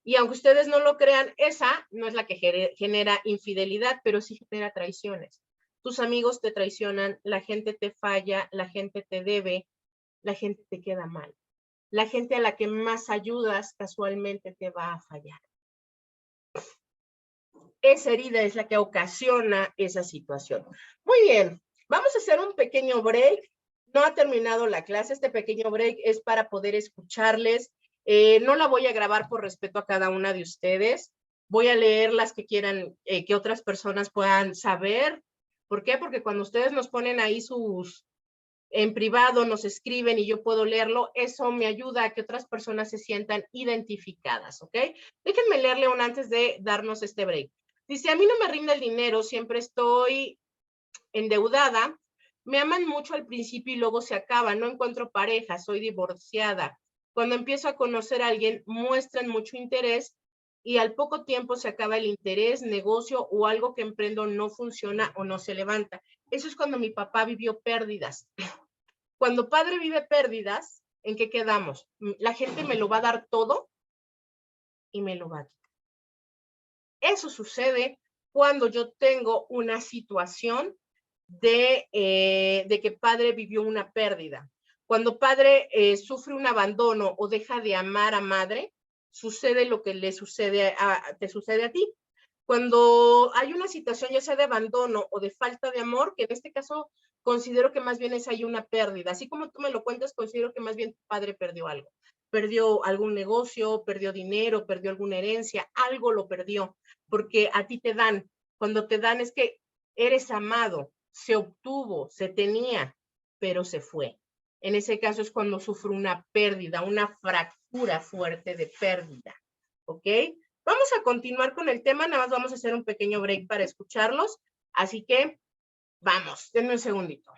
Y aunque ustedes no lo crean, esa no es la que genera infidelidad, pero sí genera traiciones. Tus amigos te traicionan, la gente te falla, la gente te debe, la gente te queda mal. La gente a la que más ayudas casualmente te va a fallar. Esa herida es la que ocasiona esa situación. Muy bien, vamos a hacer un pequeño break. No ha terminado la clase, este pequeño break es para poder escucharles. No la voy a grabar por respeto a cada una de ustedes. Voy a leer las que quieran que otras personas puedan saber. ¿Por qué? Porque cuando ustedes nos ponen ahí en privado, nos escriben y yo puedo leerlo, eso me ayuda a que otras personas se sientan identificadas, ¿ok? Déjenme leerle un antes de darnos este break. Dice, a mí no me rinde el dinero, siempre estoy endeudada, me aman mucho al principio y luego se acaba, no encuentro pareja, soy divorciada. Cuando empiezo a conocer a alguien, muestran mucho interés y al poco tiempo se acaba el interés, negocio o algo que emprendo no funciona o no se levanta. Eso es cuando mi papá vivió pérdidas. Cuando padre vive pérdidas, ¿en qué quedamos? La gente me lo va a dar todo y me lo va a quitar. Eso sucede cuando yo tengo una situación de que padre vivió una pérdida. Cuando padre sufre un abandono o deja de amar a madre, sucede lo que te sucede a ti. Cuando hay una situación ya sea de abandono o de falta de amor, que en este caso considero que más bien es ahí una pérdida. Así como tú me lo cuentas, considero que más bien tu padre perdió algo. Perdió algún negocio, perdió dinero, perdió alguna herencia, algo lo perdió, porque a ti te dan. Cuando te dan es que eres amado, se obtuvo, se tenía, pero se fue. En ese caso es cuando sufre una pérdida, una fractura fuerte de pérdida. ¿Ok? Vamos a continuar con el tema, nada más vamos a hacer un pequeño break para escucharlos, así que vamos, denme un segundito.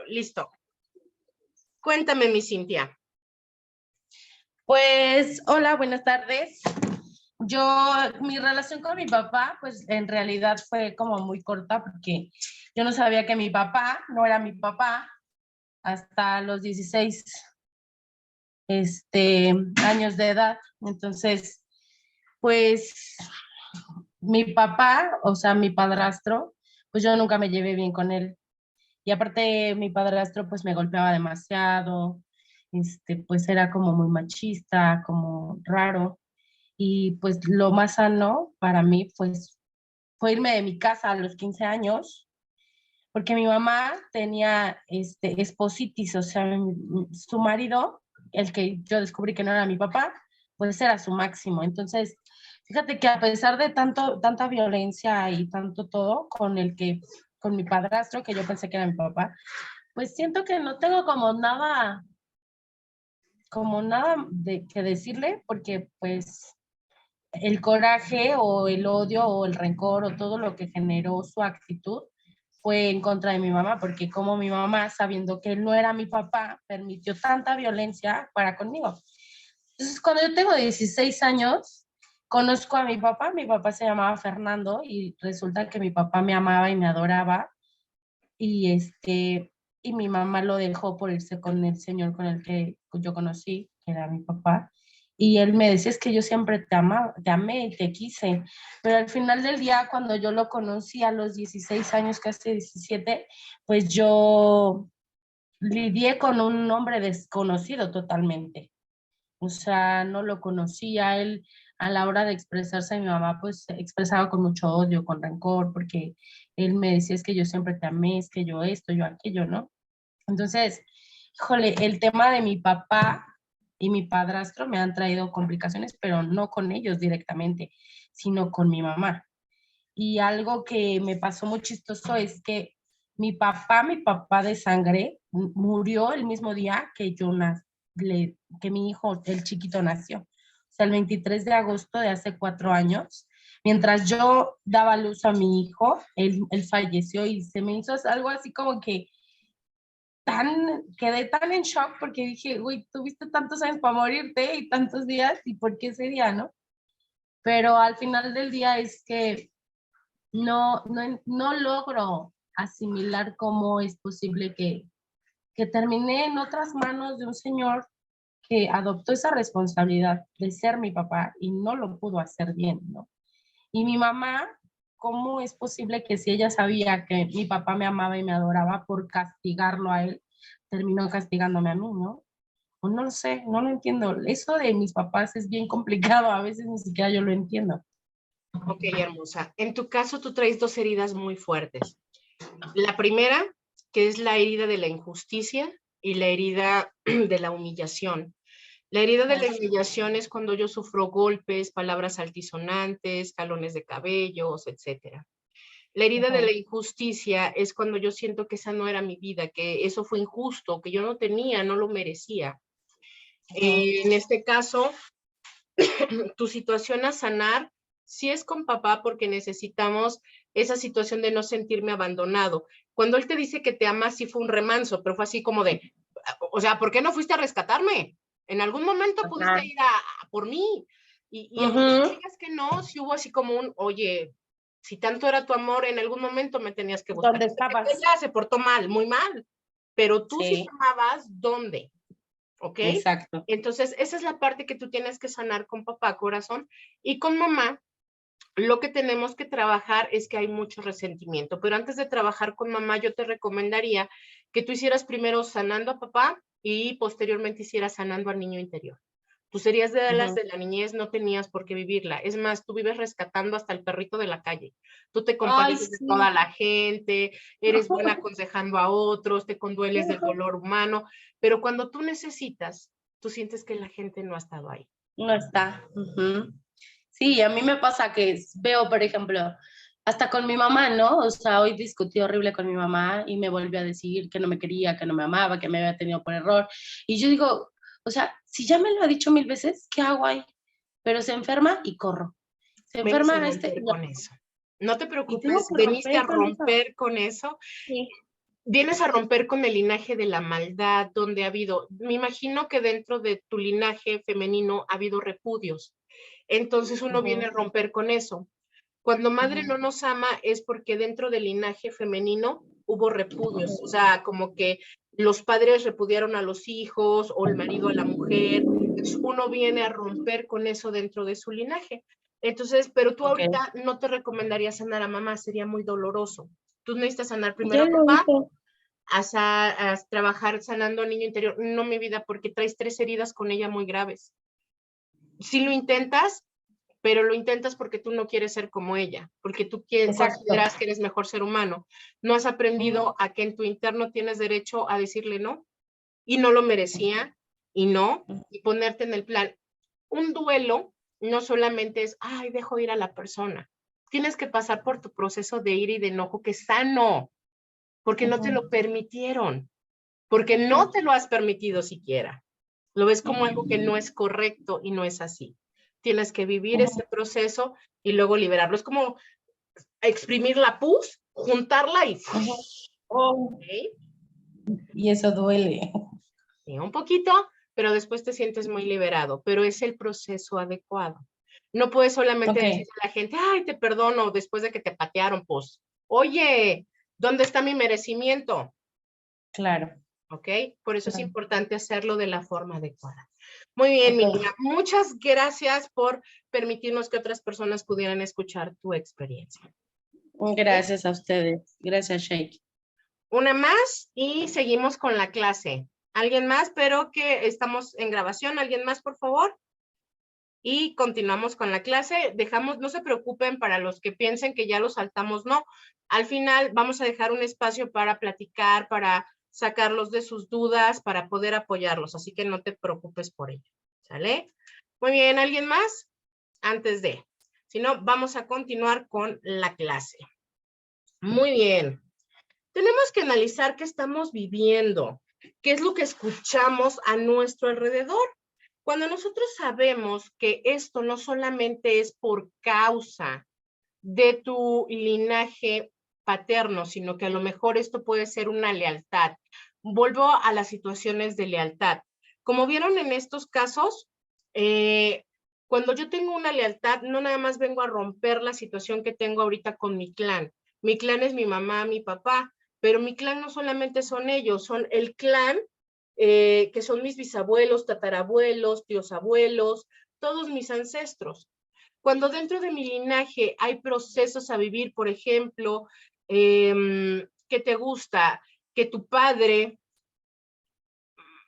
Listo. Cuéntame, mi Cintia. Pues, hola, buenas tardes. Mi relación con mi papá, pues en realidad fue como muy corta porque yo no sabía que mi papá no era mi papá hasta los 16 años de edad. Entonces, pues mi papá, o sea, mi padrastro, pues yo nunca me llevé bien con él. Y aparte mi padrastro pues me golpeaba demasiado, pues era como muy machista, como raro. Y pues lo más sano para mí pues fue irme de mi casa a los 15 años, porque mi mamá tenía espositis, o sea, su marido, el que yo descubrí que no era mi papá, pues era su máximo. Entonces, fíjate que a pesar de tanta violencia y tanto todo con mi padrastro, que yo pensé que era mi papá, pues siento que no tengo como nada de que decirle, porque pues el coraje o el odio o el rencor o todo lo que generó su actitud fue en contra de mi mamá, porque como mi mamá, sabiendo que él no era mi papá, permitió tanta violencia para conmigo. Entonces, cuando yo tengo 16 años, conozco a mi papá se llamaba Fernando y resulta que mi papá me amaba y me adoraba y y mi mamá lo dejó por irse con el señor con el que yo conocí, que era mi papá. Y él me decía, es que yo siempre te amé y te quise. Pero al final del día, cuando yo lo conocí a los 16 años, casi 17, pues yo lidié con un hombre desconocido totalmente. O sea, no lo conocía. Él, a la hora de expresarse a mi mamá, pues se expresaba con mucho odio, con rencor, porque él me decía, es que yo siempre te amé, es que yo esto, yo aquello, ¿no? Entonces, híjole, el tema de mi papá y mi padrastro me han traído complicaciones, pero no con ellos directamente, sino con mi mamá. Y algo que me pasó muy chistoso es que mi papá de sangre, murió el mismo día que que mi hijo, el chiquito, nació. O sea, el 23 de agosto de hace 4 años. Mientras yo daba luz a mi hijo, él falleció y se me hizo algo así como que quedé tan en shock porque dije, uy, tuviste tantos años para morirte y tantos días, ¿y por qué ese día, no? Pero al final del día es que no logro asimilar cómo es posible que terminé en otras manos de un señor que adoptó esa responsabilidad de ser mi papá y no lo pudo hacer bien, ¿no? Y mi mamá, ¿cómo es posible que si ella sabía que mi papá me amaba y me adoraba por castigarlo a él, terminó castigándome a mí, ¿no? Pues no lo sé, no lo entiendo. Eso de mis papás es bien complicado, a veces ni siquiera yo lo entiendo. Ok, hermosa. En tu caso, tú traes dos heridas muy fuertes. La primera, que es la herida de la injusticia y la herida de la humillación. La herida de la humillación es cuando yo sufro golpes, palabras altisonantes, jalones de cabellos, etcétera. La herida de la injusticia es cuando yo siento que esa no era mi vida, que eso fue injusto, que yo no tenía, no lo merecía. En este caso, tu situación a sanar sí es con papá porque necesitamos esa situación de no sentirme abandonado. Cuando él te dice que te ama, sí fue un remanso, pero fue así como de, o sea, ¿por qué no fuiste a rescatarme? En algún momento pudiste ir a por mí. Y aunque digas que no, sí hubo así como un, oye, si tanto era tu amor, en algún momento me tenías que buscar. ¿Dónde estabas? Ella se portó mal, muy mal, pero tú sí Sí, te amabas, ¿dónde? ¿Ok? exacto. Entonces, esa es la parte que tú tienes que sanar con papá, corazón, y con mamá. Lo que tenemos que trabajar es que hay mucho resentimiento, pero antes de trabajar con mamá, yo te recomendaría que tú hicieras primero sanando a papá y posteriormente hicieras sanando al niño interior. Tus heridas de las de la niñez no tenías por qué vivirla. Es más, tú vives rescatando hasta el perrito de la calle. Tú te Ay, compadeces de sí. toda la gente, eres buena aconsejando a otros, te condueles del dolor humano, pero cuando tú necesitas, tú sientes que la gente no ha estado ahí. No está. Sí, a mí me pasa que veo, por ejemplo, hasta con mi mamá, ¿no? O sea, hoy discutí horrible con mi mamá y me volvió a decir que no me quería, que no me amaba, que me había tenido por error. Y yo digo, o sea, si ya me lo ha dicho 1000 veces, ¿qué hago ahí? Pero se enferma y corro. Se Venís a enferma romper con eso. No te y tengo preocupes, que veniste a romper con eso. romper con eso. Sí. Vienes a romper con el linaje de la maldad, donde ha habido, me imagino que dentro de tu linaje femenino ha habido repudios. Entonces uno viene a romper con eso. Cuando madre no nos ama es porque dentro del linaje femenino hubo repudios, o sea, como que los padres repudiaron a los hijos o el marido a la mujer. Entonces uno viene a romper con eso dentro de su linaje. Entonces, pero tú Okay. ahorita no te recomendaría sanar a mamá, sería muy doloroso. Tú necesitas sanar primero Ya a lo papá, hice. a trabajar sanando al niño interior. No, mi vida, porque traes 3 heridas con ella muy graves. Si lo intentas, pero lo intentas porque tú no quieres ser como ella, porque tú Exacto. consideras que eres mejor ser humano. No has aprendido a que en tu interno tienes derecho a decirle no, y no lo merecía, y no, y ponerte en el plan. Un duelo no solamente es, ay, dejo ir a la persona. Tienes que pasar por tu proceso de ira y de enojo que es sano, porque no te lo permitieron, porque no te lo has permitido siquiera. Lo ves como algo que no es correcto y no es así. Tienes que vivir ese proceso y luego liberarlo. Es como exprimir la pus, juntarla y... Oh, ¿okay? y eso duele. Sí, un poquito, pero después te sientes muy liberado, pero es el proceso adecuado. No puedes solamente Ok, decirle a la gente, ay, te perdono después de que te patearon, pues, oye, ¿dónde está mi merecimiento? claro. ¿Ok? Por eso es Claro. importante hacerlo de la forma adecuada. Muy bien, mi Ok. niña. Muchas gracias por permitirnos que otras personas pudieran escuchar tu experiencia. ¿Ok? Gracias a ustedes. Gracias, Shake. Una más y seguimos con la clase. ¿Alguien más? Pero que estamos en grabación. ¿Alguien más, por favor? Y continuamos con la clase. Dejamos, no se preocupen para los que piensen que ya lo saltamos, no. Al final vamos a dejar un espacio para platicar, para sacarlos de sus dudas, para poder apoyarlos. Así que no te preocupes por ello. ¿Sale? Muy bien, ¿alguien más? Antes de. Si no, vamos a continuar con la clase. Muy bien. Tenemos que analizar qué estamos viviendo, qué es lo que escuchamos a nuestro alrededor. Cuando nosotros sabemos que esto no solamente es por causa de tu linaje paterno, sino que a lo mejor esto puede ser una lealtad, vuelvo a las situaciones de lealtad. Como vieron en estos casos, cuando yo tengo una lealtad, no nada más vengo a romper la situación que tengo ahorita con mi clan. Mi clan es mi mamá, mi papá, pero mi clan no solamente son ellos, son el clan que son mis bisabuelos, tatarabuelos, tíos abuelos, todos mis ancestros. Cuando dentro de mi linaje hay procesos a vivir, por ejemplo, ¿qué te gusta? Que tu padre,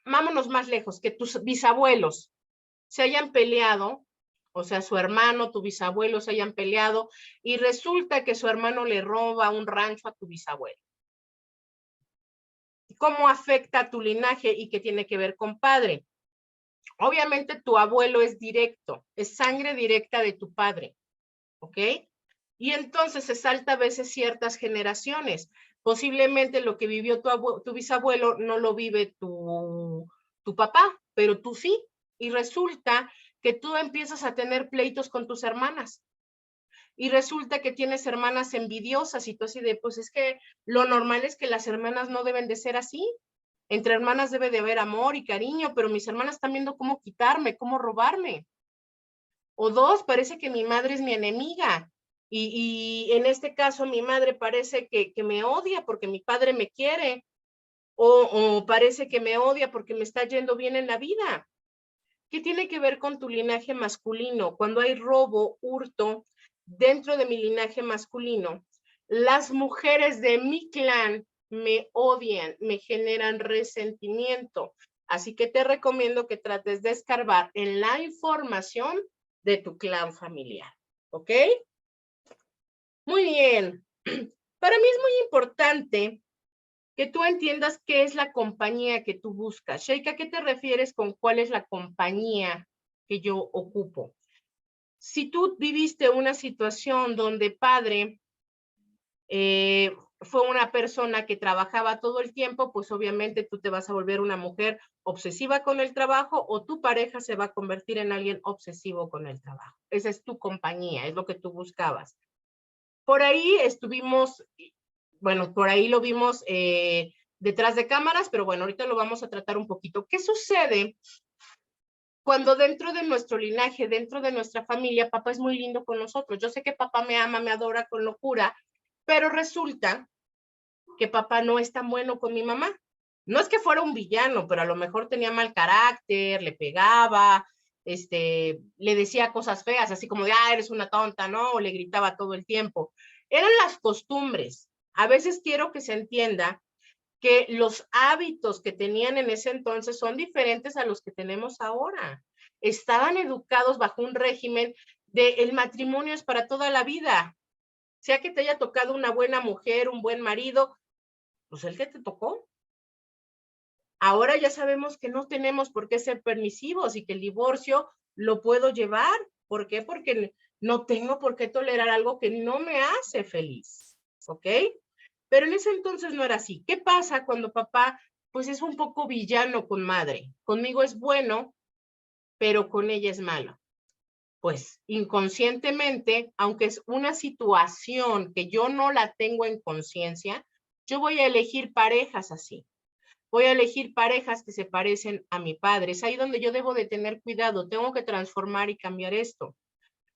vámonos más lejos, que tus bisabuelos se hayan peleado, o sea, su hermano, tu bisabuelo se hayan peleado, y resulta que su hermano le roba un rancho a tu bisabuelo. ¿Cómo afecta a tu linaje y qué tiene que ver con padre? Obviamente tu abuelo es directo, es sangre directa de tu padre, ¿ok? Y entonces se salta a veces ciertas generaciones. Posiblemente lo que vivió tu bisabuelo no lo vive tu papá, pero tú sí. Y resulta que tú empiezas a tener pleitos con tus hermanas. Y resulta que tienes hermanas envidiosas y tú así de, pues es que lo normal es que las hermanas no deben de ser así. Entre hermanas debe de haber amor y cariño, pero mis hermanas están viendo cómo quitarme, cómo robarme. O dos, parece que mi madre es mi enemiga. Y en este caso mi madre parece que me odia porque mi padre me quiere. O parece que me odia porque me está yendo bien en la vida. ¿Qué tiene que ver con tu linaje masculino? Cuando hay robo, hurto, dentro de mi linaje masculino, las mujeres de mi clan me odian, me generan resentimiento. Así que te recomiendo que trates de escarbar en la información de tu clan familiar. ¿Ok? Muy bien. Para mí es muy importante que tú entiendas qué es la compañía que tú buscas. Sheikha, ¿a qué te refieres con cuál es la compañía que yo ocupo? Si tú viviste una situación donde padre fue una persona que trabajaba todo el tiempo, pues obviamente tú te vas a volver una mujer obsesiva con el trabajo o tu pareja se va a convertir en alguien obsesivo con el trabajo. Esa es tu compañía, es lo que tú buscabas. Por ahí estuvimos, bueno, por ahí lo vimos detrás de cámaras, pero bueno, ahorita lo vamos a tratar un poquito. ¿Qué sucede cuando dentro de nuestro linaje, dentro de nuestra familia, papá es muy lindo con nosotros? Yo sé que papá me ama, me adora con locura, pero resulta que papá no es tan bueno con mi mamá. No es que fuera un villano, pero a lo mejor tenía mal carácter, le pegaba, le decía cosas feas, así como de, eres una tonta, ¿no? O le gritaba todo el tiempo. Eran las costumbres. A veces quiero que se entienda que los hábitos que tenían en ese entonces son diferentes a los que tenemos ahora. Estaban educados bajo un régimen de el matrimonio es para toda la vida. Sea que te haya tocado una buena mujer, un buen marido, pues el que te tocó. Ahora ya sabemos que no tenemos por qué ser permisivos y que el divorcio lo puedo llevar. ¿Por qué? Porque no tengo por qué tolerar algo que no me hace feliz. ¿Ok? Pero en ese entonces no era así. ¿Qué pasa cuando papá, pues es un poco villano con madre? Conmigo es bueno, pero con ella es malo. Pues inconscientemente, aunque es una situación que yo no la tengo en conciencia, yo voy a elegir parejas así. Voy a elegir parejas que se parecen a mi padre. Es ahí donde yo debo de tener cuidado. Tengo que transformar y cambiar esto.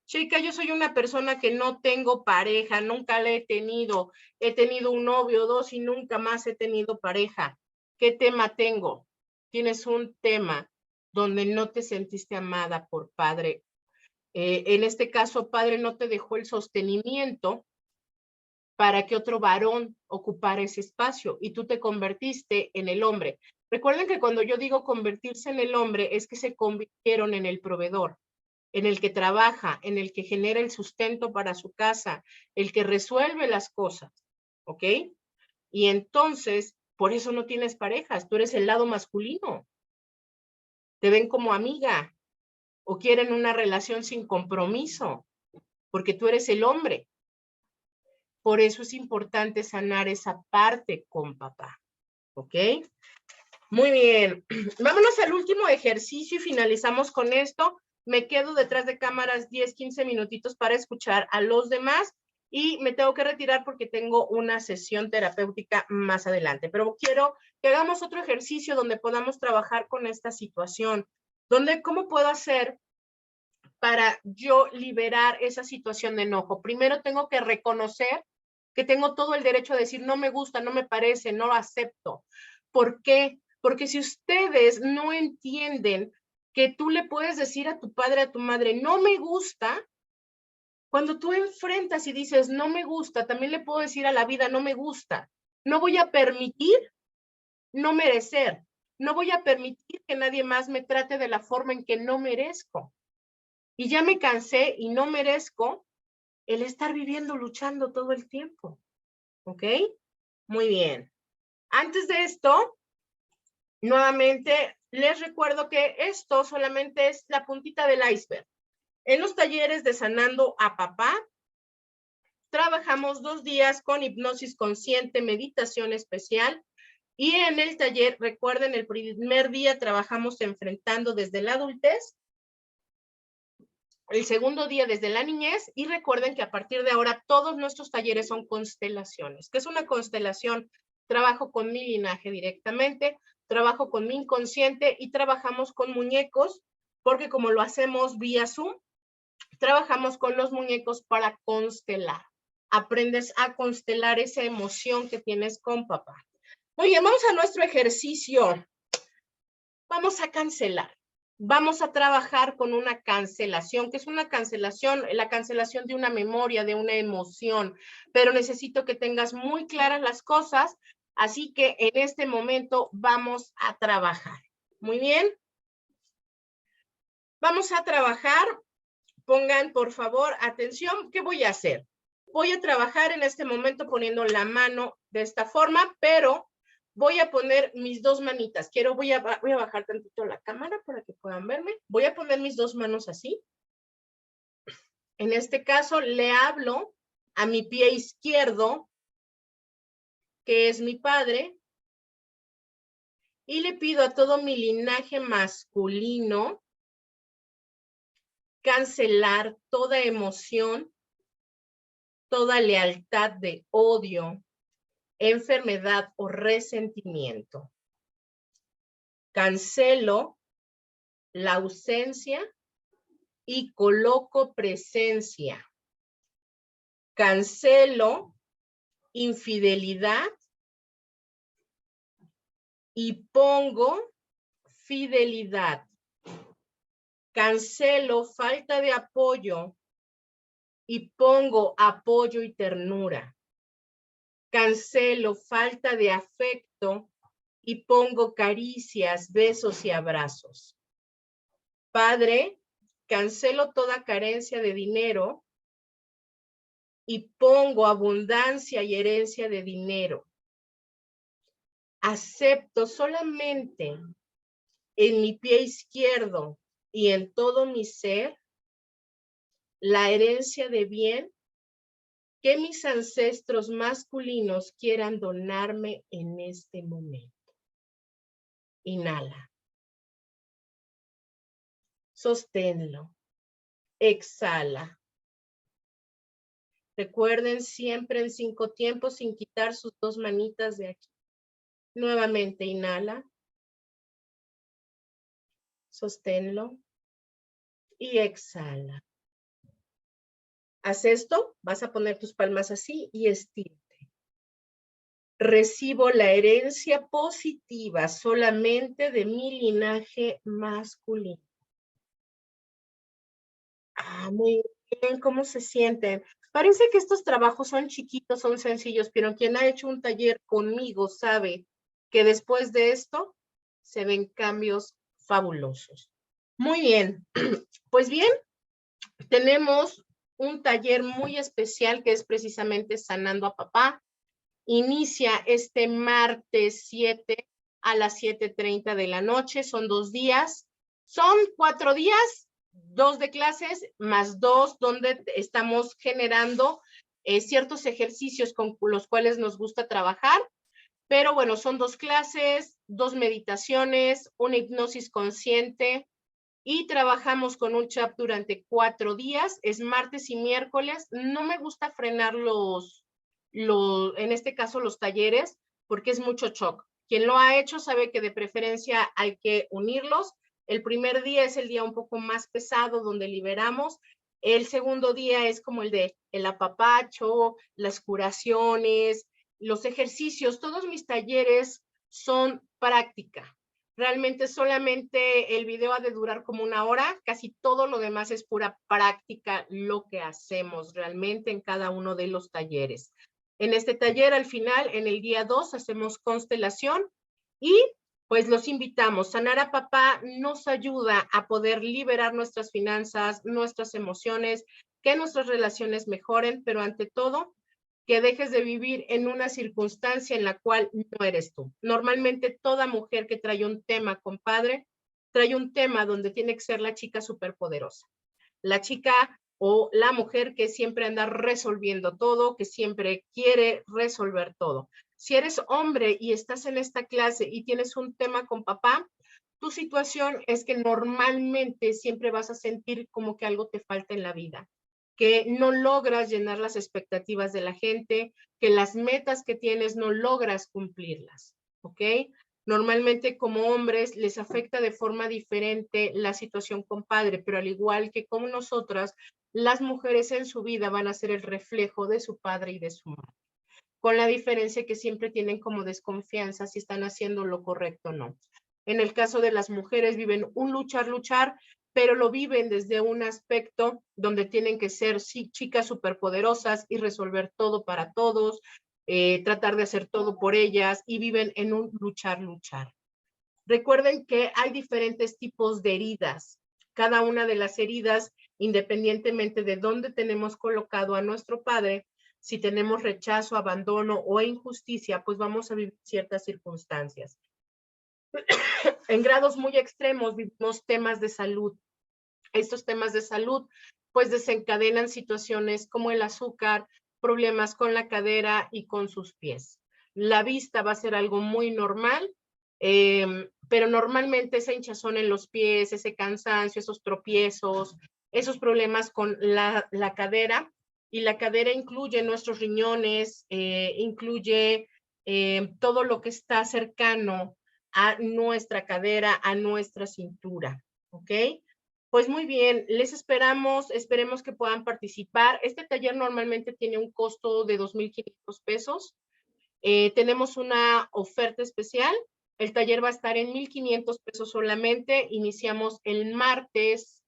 Chica, yo soy una persona que no tengo pareja, nunca la he tenido un novio, dos y nunca más he tenido pareja. ¿Qué tema tengo? Tienes un tema donde no te sentiste amada por padre. En este caso, padre no te dejó el sostenimiento para que otro varón ocupara ese espacio y tú te convertiste en el hombre. Recuerden que cuando yo digo convertirse en el hombre es que se convirtieron en el proveedor, en el que trabaja, en el que genera el sustento para su casa, el que resuelve las cosas, ¿ok? Y entonces, por eso no tienes parejas, tú eres el lado masculino. Te ven como amiga o quieren una relación sin compromiso, porque tú eres el hombre. Por eso es importante sanar esa parte con papá, ¿ok? Muy bien. Vámonos al último ejercicio y finalizamos con esto. Me quedo detrás de cámaras 10, 15 minutitos para escuchar a los demás y me tengo que retirar porque tengo una sesión terapéutica más adelante. Pero quiero que hagamos otro ejercicio donde podamos trabajar con esta situación, donde cómo puedo hacer para yo liberar esa situación de enojo. Primero tengo que reconocer que tengo todo el derecho a decir no me gusta, no me parece, no lo acepto. ¿Por qué? Porque si ustedes no entienden que tú le puedes decir a tu padre, a tu madre, no me gusta, cuando tú enfrentas y dices no me gusta, también le puedo decir a la vida no me gusta. No voy a permitir no merecer. No voy a permitir que nadie más me trate de la forma en que no merezco. Y ya me cansé y no merezco el estar viviendo luchando todo el tiempo. ¿Ok? Muy bien. Antes de esto, nuevamente les recuerdo que esto solamente es la puntita del iceberg. En los talleres de Sanando a Papá, trabajamos 2 días con hipnosis consciente, meditación especial. Y en el taller, recuerden, el primer día trabajamos enfrentando desde la adultez, el segundo día desde la niñez, y recuerden que a partir de ahora todos nuestros talleres son constelaciones. ¿Qué es una constelación? Trabajo con mi linaje directamente, trabajo con mi inconsciente y trabajamos con muñecos, porque como lo hacemos vía Zoom, trabajamos con los muñecos para constelar. Aprendes a constelar esa emoción que tienes con papá. Muy bien, vamos a nuestro ejercicio. Vamos a cancelar. Vamos a trabajar con una cancelación. ¿Qué es una cancelación? La cancelación de una memoria, de una emoción. Pero necesito que tengas muy claras las cosas. Así que en este momento vamos a trabajar. Muy bien. Vamos a trabajar. Pongan, por favor, atención. ¿Qué voy a hacer? Voy a trabajar en este momento poniendo la mano de esta forma, pero voy a poner mis 2 manitas. Voy a bajar tantito la cámara para que puedan verme. Voy a poner mis 2 manos así. En este caso, le hablo a mi pie izquierdo, que es mi padre, y le pido a todo mi linaje masculino cancelar toda emoción, toda lealtad de odio, enfermedad o resentimiento. Cancelo la ausencia y coloco presencia. Cancelo infidelidad y pongo fidelidad. Cancelo falta de apoyo y pongo apoyo y ternura. Cancelo falta de afecto y pongo caricias, besos y abrazos. Padre, cancelo toda carencia de dinero y pongo abundancia y herencia de dinero. Acepto solamente en mi pie izquierdo y en todo mi ser la herencia de bien que mis ancestros masculinos quieran donarme en este momento. Inhala. Sosténlo. Exhala. Recuerden siempre en 5 tiempos sin quitar sus 2 manitas de aquí. Nuevamente inhala. Sosténlo. Y exhala. Haz esto, vas a poner tus palmas así y estírate. Recibo la herencia positiva solamente de mi linaje masculino. Muy bien, ¿cómo se sienten? Parece que estos trabajos son chiquitos, son sencillos, pero quien ha hecho un taller conmigo sabe que después de esto se ven cambios fabulosos. Muy bien, pues bien, tenemos un taller muy especial que es precisamente Sanando a Papá. Inicia este martes 7 a las 7:30 de la noche. Son 2 días. Son 4 días, 2 de clases más 2 donde estamos generando ciertos ejercicios con los cuales nos gusta trabajar. Pero bueno, son 2 clases, 2 meditaciones, una hipnosis consciente, y trabajamos con un chat durante 4 días, es martes y miércoles. No me gusta frenar en este caso los talleres, porque es mucho shock. Quien lo ha hecho sabe que de preferencia hay que unirlos. El primer día es el día un poco más pesado, donde liberamos. El segundo día es como el apapacho, las curaciones, los ejercicios. Todos mis talleres son práctica. Realmente solamente el video ha de durar como 1 hora, casi todo lo demás es pura práctica, lo que hacemos realmente en cada uno de los talleres. En este taller, al final, en el día 2, hacemos constelación y pues los invitamos. Sanar a Papá nos ayuda a poder liberar nuestras finanzas, nuestras emociones, que nuestras relaciones mejoren, pero ante todo, que dejes de vivir en una circunstancia en la cual no eres tú. Normalmente toda mujer que trae un tema, compadre, trae un tema donde tiene que ser la chica superpoderosa. La chica o la mujer que siempre anda resolviendo todo, que siempre quiere resolver todo. Si eres hombre y estás en esta clase y tienes un tema con papá, tu situación es que normalmente siempre vas a sentir como que algo te falta en la vida, que no logras llenar las expectativas de la gente, que las metas que tienes no logras cumplirlas, ¿ok? Normalmente como hombres les afecta de forma diferente la situación con padre, pero al igual que como nosotras, las mujeres en su vida van a ser el reflejo de su padre y de su madre, con la diferencia que siempre tienen como desconfianza si están haciendo lo correcto o no. En el caso de las mujeres viven un luchar, pero lo viven desde un aspecto donde tienen que ser sí, chicas superpoderosas y resolver todo para todos, tratar de hacer todo por ellas y viven en un luchar. Recuerden que hay diferentes tipos de heridas. Cada una de las heridas, independientemente de dónde tenemos colocado a nuestro padre, si tenemos rechazo, abandono o injusticia, pues vamos a vivir ciertas circunstancias. En grados muy extremos vivimos temas de salud. Estos temas de salud pues desencadenan situaciones como el azúcar, problemas con la cadera y con sus pies. La vista va a ser algo muy normal, pero normalmente esa hinchazón en los pies, ese cansancio, esos tropiezos, esos problemas con la cadera, y la cadera incluye nuestros riñones, incluye todo lo que está cercano a nuestra cadera, a nuestra cintura, ¿ok? Pues muy bien, les esperemos que puedan participar. Este taller normalmente tiene un costo de 2,500 pesos. Tenemos una oferta especial. El taller va a estar en 1,500 pesos solamente. Iniciamos el martes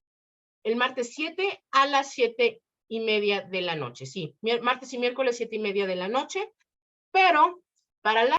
7 a las 7:30 de la noche. Sí, martes y miércoles 7:30 de la noche. Pero para la